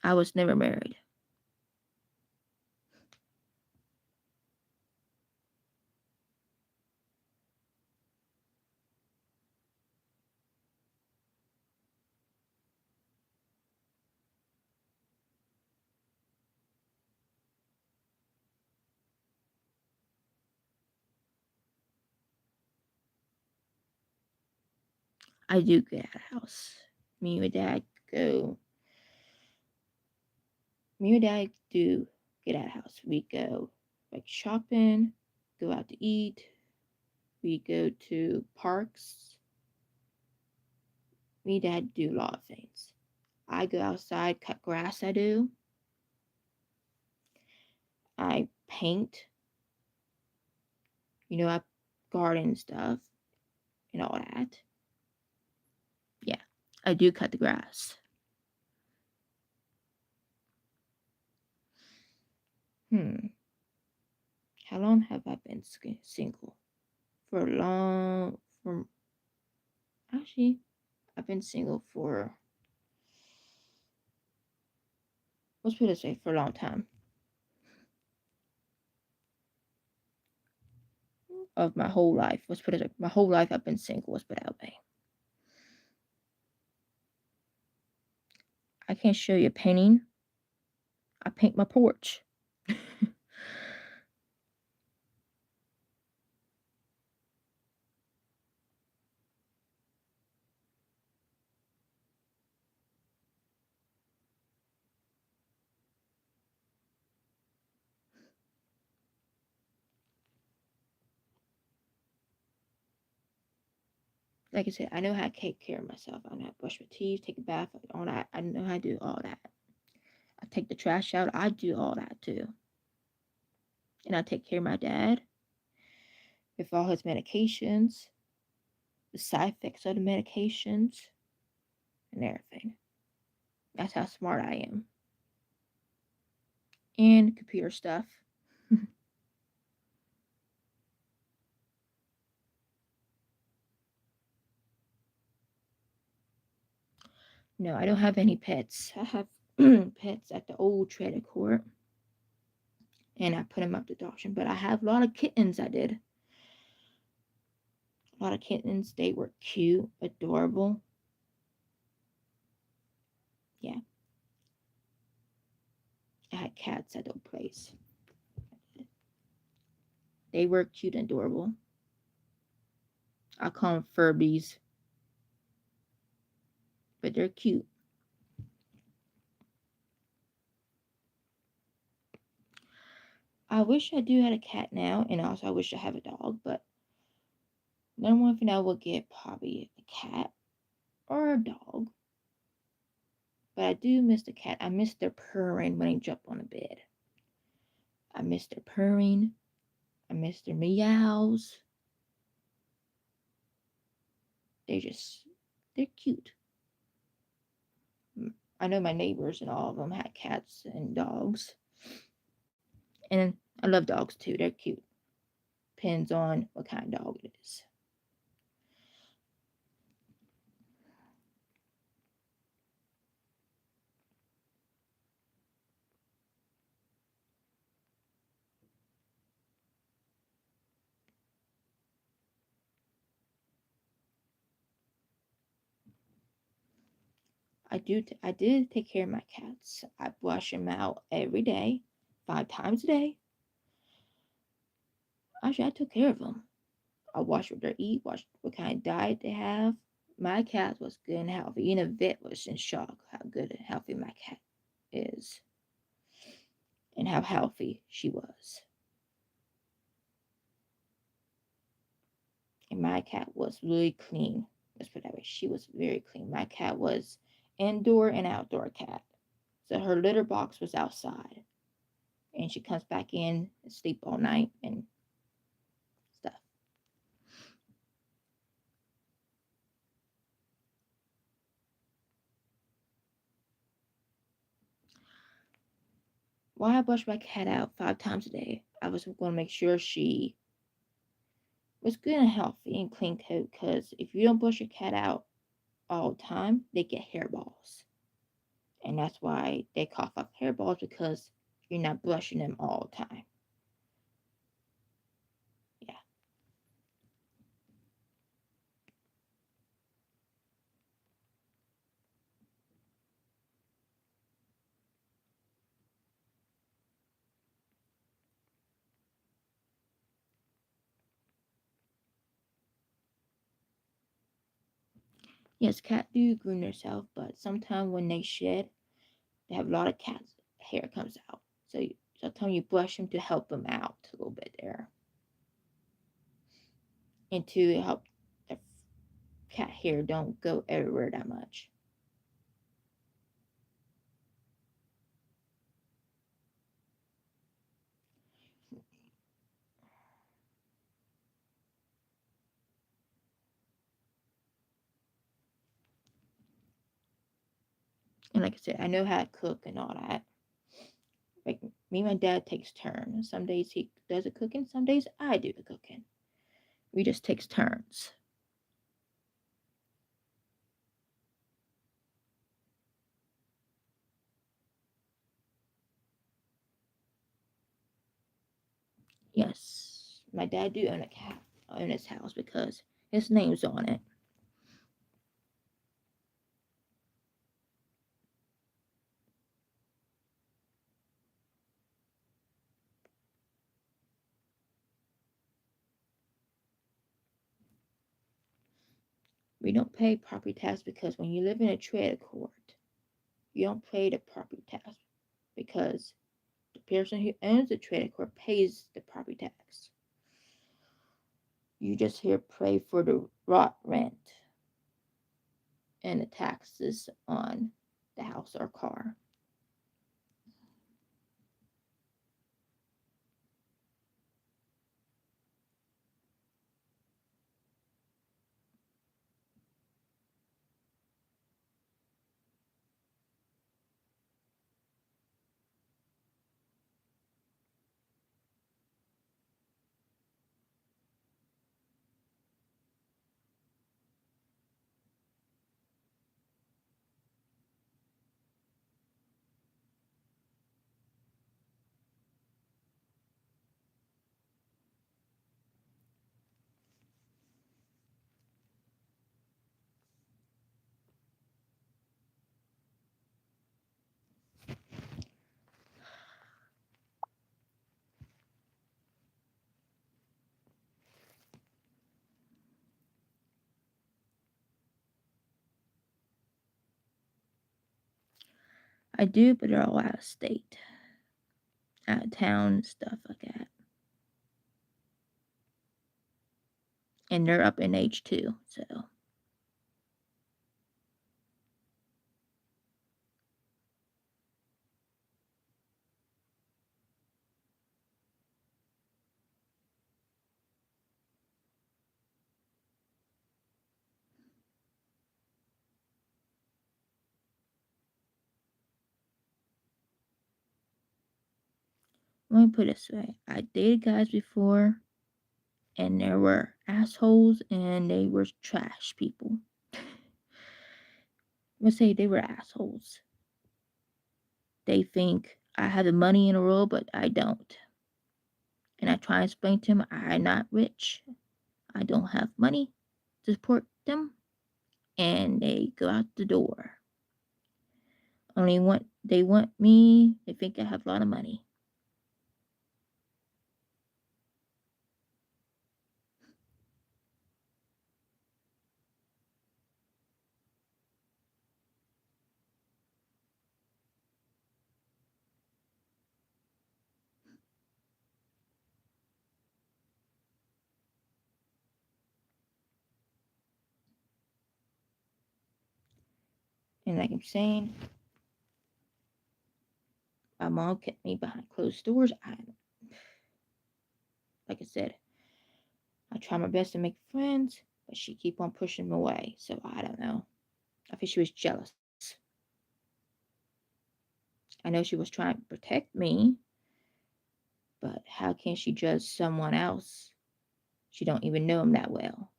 I was never married. I do get out of the house. Me and my dad go. Me and dad do get out of the house. We go like shopping, go out to eat. We go to parks. Me and dad do a lot of things. I go outside, cut grass. I do. I paint. I garden stuff and all that. Yeah, I do cut the grass. How long have I been single? For a long, actually, I've been single for, let's put it this way, for a long time. Of my whole life. Let's put it like my whole life I've been single. Let's put it that way. I can't show you a painting. I paint my porch. Like I said, I know how to take care of myself. I know how to brush my teeth, take a bath, all that. I know how to do all that. I take the trash out. I do all that too. And I take care of my dad with all his medications, the side effects of the medications, and everything. That's how smart I am. And computer stuff. No, I don't have any pets. I have pets at the old trading court. And I put them up to adoption. But I have a lot of kittens. I did. A lot of kittens. They were cute, adorable. Yeah. I had cats at the old place. They were cute and adorable. I call them Furbies. But they're cute. I wish I do had a cat now, and also I wish I have a dog, but number one thing I would get probably a cat or a dog. But I do miss the cat. I miss their purring when they jump on the bed. I miss their purring. I miss their meows. They're cute. I know my neighbors and all of them had cats and dogs. And I love dogs too. They're cute. Depends on what kind of dog it is. I did take care of my cats. I wash them out every day, 5 times a day. Actually, I took care of them. I watched what they eat, watched what kind of diet they have. My cat was good and healthy. Even the vet was in shock how good and healthy my cat is and how healthy she was. And my cat was really clean. Let's put it that way. She was very clean. My cat was indoor and outdoor cat. So her litter box was outside. And she comes back in and sleep all night and stuff. While I brush my cat out 5 times a day, I was going to make sure she was good and healthy and clean coat, because if you don't brush your cat out all the time, they get hairballs. And that's why they cough up hairballs, because you're not brushing them all the time. Yeah. Yes, cats do groom themselves, but sometimes when they shed, they have a lot of cat's hair comes out. So sometimes you brush them to help them out a little bit there. And to help the cat hair don't go everywhere that much. And like I said, I know how to cook and all that. Like me and my dad takes turns. Some days he does the cooking, some days I do the cooking. We just takes turns. Yes, my dad do own a cat in his house because his name's on it. We don't pay property tax because when you live in a trailer court, you don't pay the property tax because the person who owns the trailer court pays the property tax. You just here pay for the rot rent and the taxes on the house or car. I do, but they're all out of state, out of town, stuff like and they're up in age too. So let me put it this way: I dated guys before, and there were assholes, and they were trash people. Let's say they were assholes. They think I have the money in the world, but I don't. And I try to explain to them I'm not rich. I don't have money to support them. And they go out the door. They want me. They think I have a lot of money. And like I'm saying, my mom kept me behind closed doors. Like I said, I try my best to make friends, but she keep on pushing them away. So I don't know. I think she was jealous. I know she was trying to protect me, but how can she judge someone else? She don't even know him that well.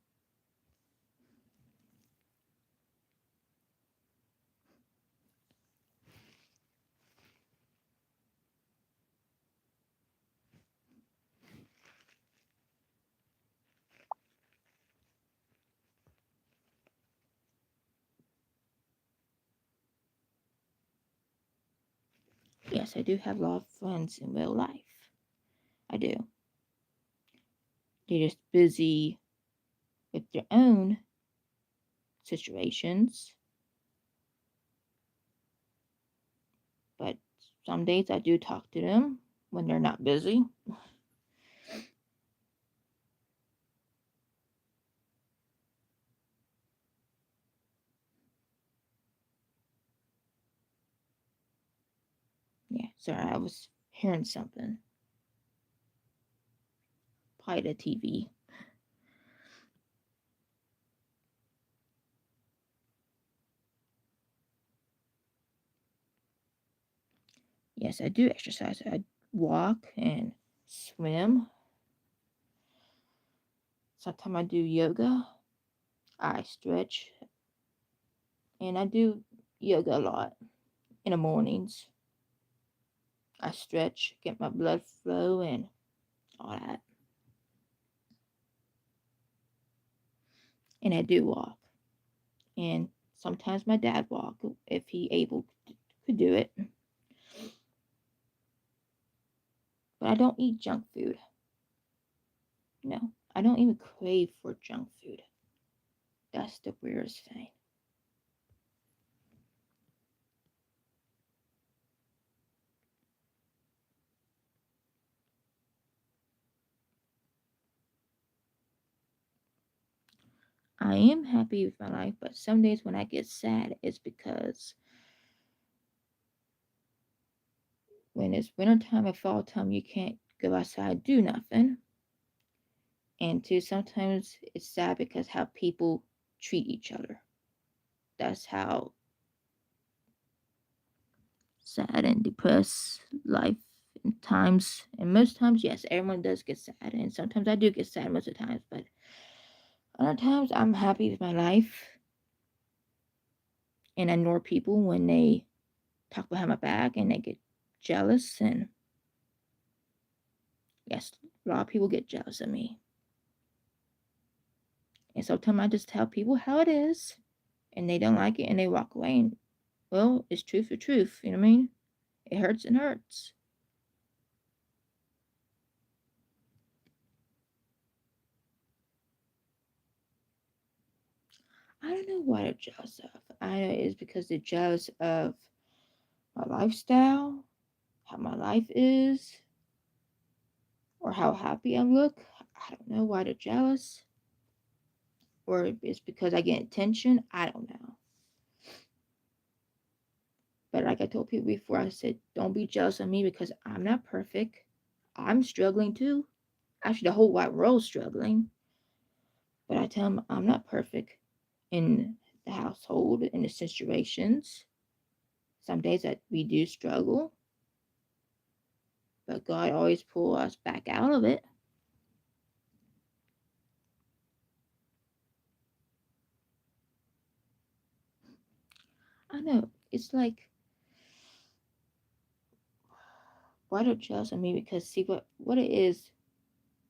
Yes, I do have a lot of friends in real life. I do. They're just busy with their own situations. But some days I do talk to them when they're not busy. Yeah, sorry, I was hearing something. Probably the TV. Yes, I do exercise. I walk and swim. Sometimes I do yoga. I stretch. And I do yoga a lot in the mornings. I stretch, get my blood flow and all that. And I do walk. And sometimes my dad walk if he able could do it. But I don't eat junk food. No, I don't even crave for junk food. That's the weirdest thing. I am happy with my life, but some days when I get sad, it's because when it's wintertime or fall time, you can't go outside do nothing. And two, sometimes it's sad because how people treat each other. That's how sad and depressed life in times. And most times, yes, everyone does get sad. And sometimes I do get sad most of the times. But other times, I'm happy with my life. And I ignore people when they talk behind my back and they get jealous. And yes, a lot of people get jealous of me. And sometimes I just tell people how it is. And they don't like it and they walk away. And well, it's truth for truth. You know what I mean? It hurts and hurts. I don't know what they're jealous of. I know it's because they're jealous of my lifestyle, how my life is, or how happy I look. I don't know why they're jealous. or it's because I get attention. I don't know. But like I told people before, I said, don't be jealous of me because I'm not perfect. I'm struggling too. Actually, the whole wide world's struggling. But I tell them I'm not perfect in the household, in the situations. Some days that we do struggle, but God always pull us back out of it. I know. It's like, why they're jealous of me? Because see what it is,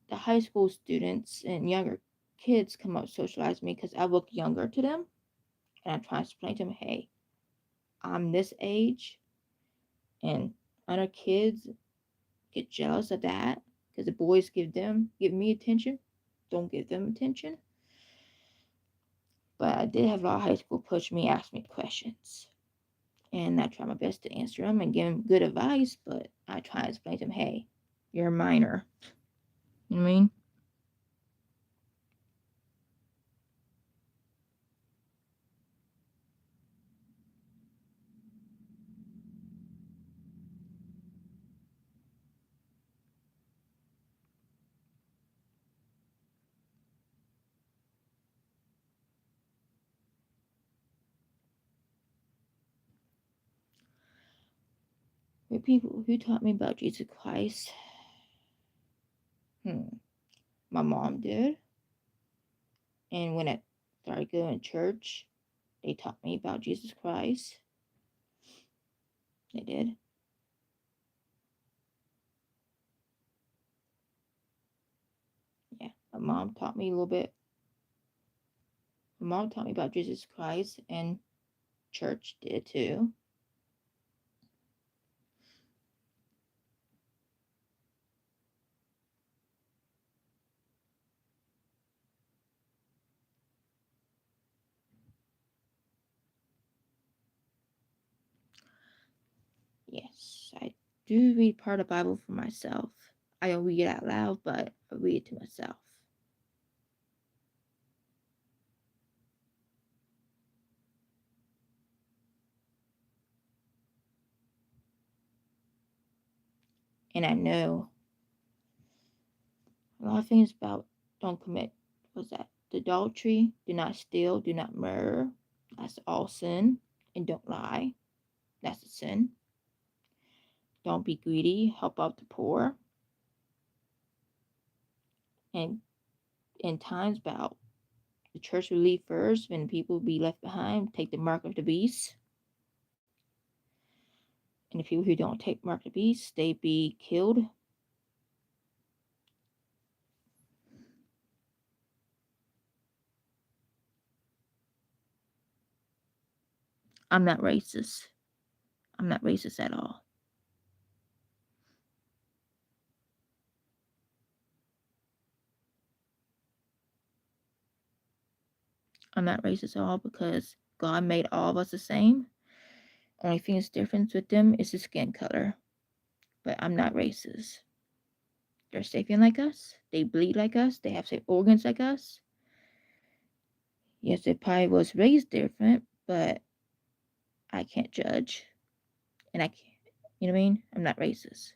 the high school students and younger kids come up socialize me because I look younger to them. And I'm trying to explain to them, hey, I'm this age. And other kids get jealous of that because the boys give me attention. Don't give them attention. But I did have a lot of high school push me, ask me questions. And I try my best to answer them and give them good advice, but I try to explain to them, hey, you're a minor. You know what I mean? The people who taught me about Jesus Christ, my mom did. And when I started going to church, they taught me about Jesus Christ. They did. Yeah, my mom taught me a little bit. My mom taught me about Jesus Christ, and church did too. Yes, I do read part of the Bible for myself. I don't read it out loud, but I read it to myself. And I know a lot of things about don't commit, what's that? Adultery, do not steal, do not murder. That's all sin. And don't lie. That's a sin. Don't be greedy, help out the poor. And in times about the church will leave first, when people be left behind, take the mark of the beast. And the people who don't take mark of the beast, they be killed. I'm not racist. I'm not racist at all. I'm not racist at all because God made all of us the same. Only thing that's different with them is the skin color. But I'm not racist. They're sapient like us. They bleed like us. They have same organs like us. Yes, they probably was raised different, but I can't judge. And I can't, you know what I mean? I'm not racist.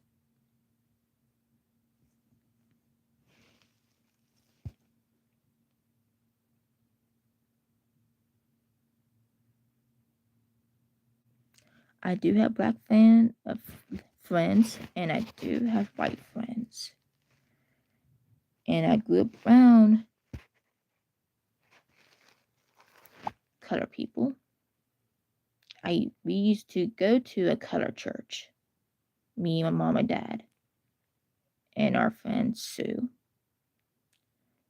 I do have black friends, and I do have white friends. And I grew up around color people. We used to go to a color church. Me, my mom, and dad, and our friend Sue.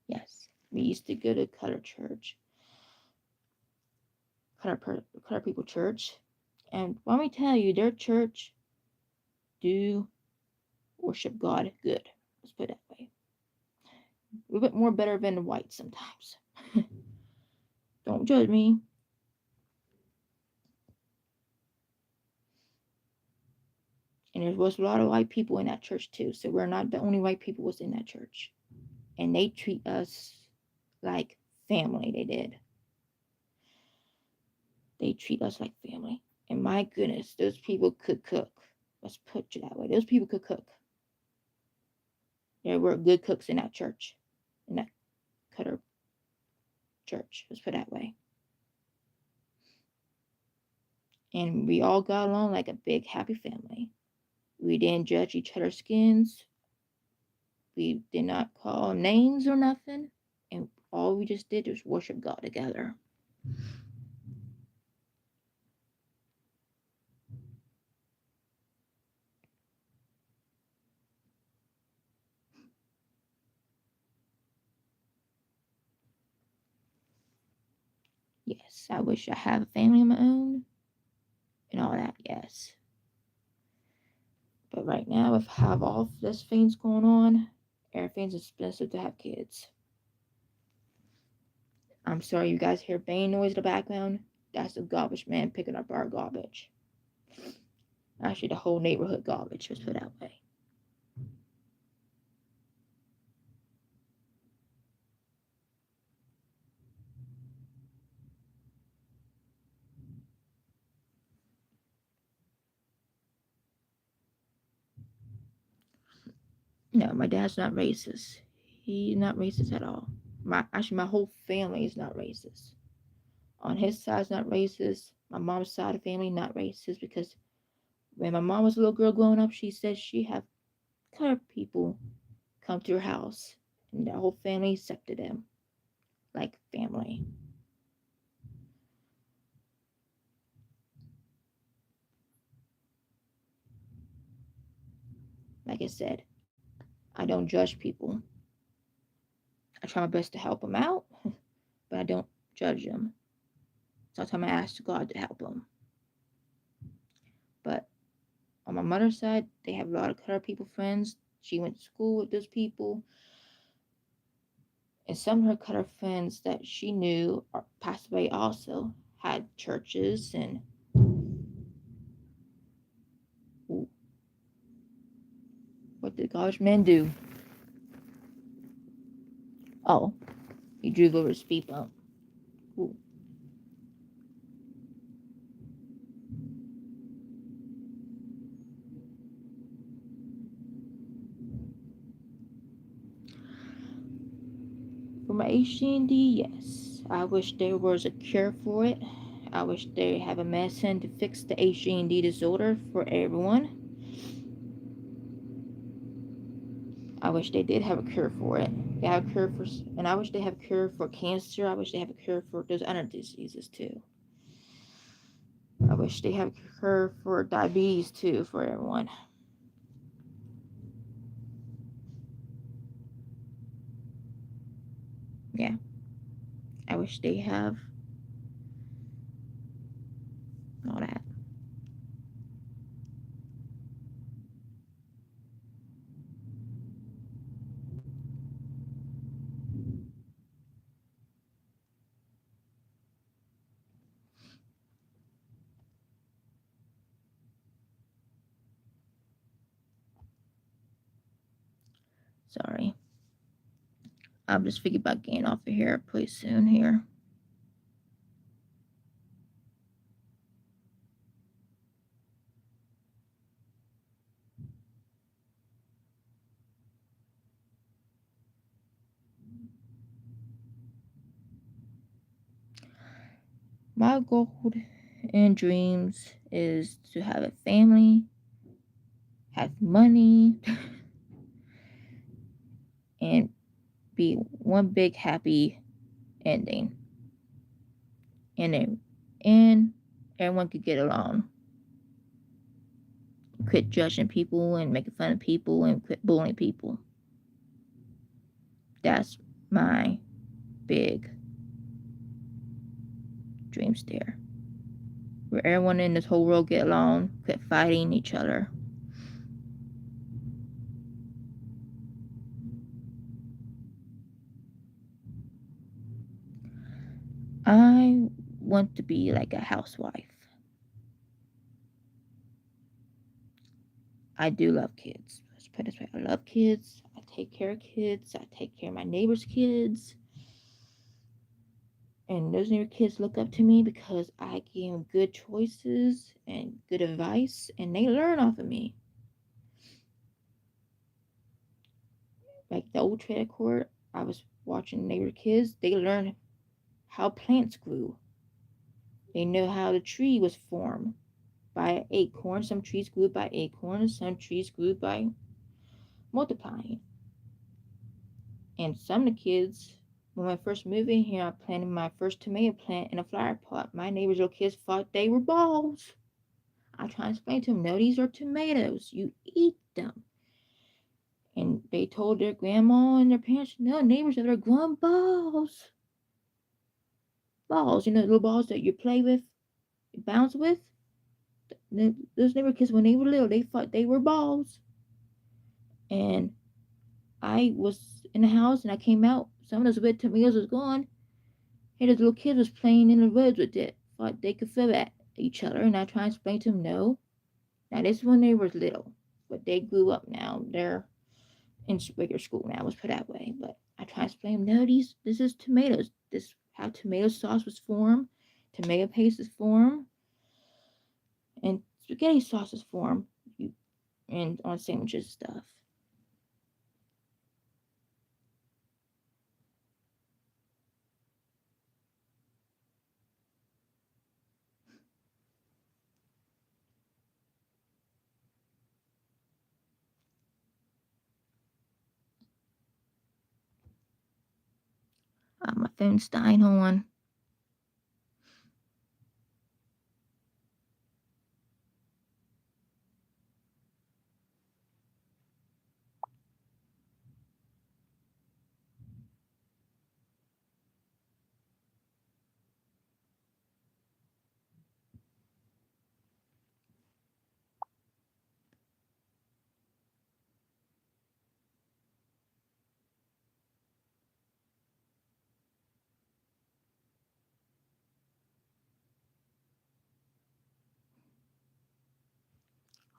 Yes, we used to go to color church, color people church, and let me tell you, their church do worship God good. Let's put it that way. A little bit more better than the white sometimes. Don't judge me. And there was a lot of white people in that church too, so we're not the only white people was in that church. And they treat us like family. They did. They treat us like family. And my goodness, those people could cook. Let's put it that way. Those people could cook. There were good cooks in that church, in that Cutter church. Let's put it that way. And we all got along like a big happy family. We didn't judge each other's skins. We did not call names or nothing. And all we just did was worship God together. Yes, I wish I had a family of my own and all that, yes. But right now, with have all this things going on, everything's expensive to have kids. I'm sorry you guys hear bang noise in the background. That's the garbage man picking up our garbage. Actually, the whole neighborhood garbage, let's put it that way. No, my dad's not racist. He's not racist at all. My whole family is not racist. On his side's not racist. My mom's side of the family not racist because when my mom was a little girl growing up, she said she had colored people come to her house, and the whole family accepted them like family. Like I said, I don't judge people. I try my best to help them out, but I don't judge them. Sometimes I ask God to help them. But on my mother's side, they have a lot of colored people friends. She went to school with those people. And some of her colored friends that she knew passed away also had churches and ooh, what did God's man do? Oh, he drove over a speed bump. Ooh. For my ADHD, yes. I wish there was a cure for it. I wish they have a medicine to fix the ADHD disorder for everyone. I wish they did have a cure for it. They have a cure for, and I wish they have a cure for cancer. I wish they have a cure for those other diseases too. I wish they have a cure for diabetes too for everyone. Yeah, I wish they have all that. Sorry. I'm just thinking about getting off of here pretty soon here. My goal and dreams is to have a family, have money, and be one big happy ending. And everyone could get along. Quit judging people and making fun of people and quit bullying people. That's my big dreams there. Where everyone in this whole world get along, quit fighting each other. I want to be like a housewife. I do love kids. Let's put it this way. I love kids. I take care of kids. I take care of my neighbor's kids. And those neighbor kids look up to me because I give them good choices and good advice, and they learn off of me. Like the old trailer court, I was watching neighbor kids. They learn how plants grew. They know how the tree was formed by acorn. Some trees grew by acorns. Some trees grew by multiplying. And some of the kids, when I first moved in here, I planted my first tomato plant in a flower pot. My neighbor's little kids thought they were balls. I try to explain to them, no, these are tomatoes. You eat them. And they told their grandma and their parents, no, neighbors that are growing balls. Balls, little balls that you play with, you bounce with. Those neighbor kids, when they were little, they thought they were balls. And I was in the house and I came out. Some of those red tomatoes was gone. Hey, those little kids was playing in the woods with it. Thought they could throw at each other. And I tried to explain to them, no. Now, this is when they were little. But they grew up now. They're in regular school now, let's put it that way. But I try to explain, no, this is tomatoes. This how tomato sauce was formed, tomato paste is formed, and spaghetti sauce is formed, and on sandwiches stuff. My phone's dying. Hold on.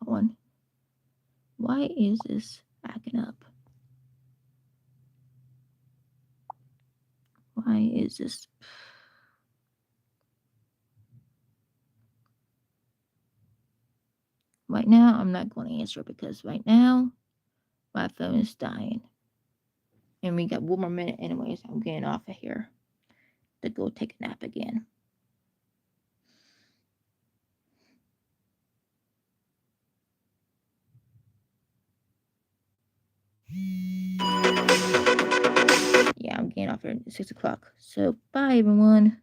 Hold on. Why is this acting up? Why is this? Right now, I'm not going to answer because right now, my phone is dying. And we got one more minute anyways. I'm getting off of here to go take a nap again. Yeah, I'm getting off here at 6 o'clock. So, bye everyone.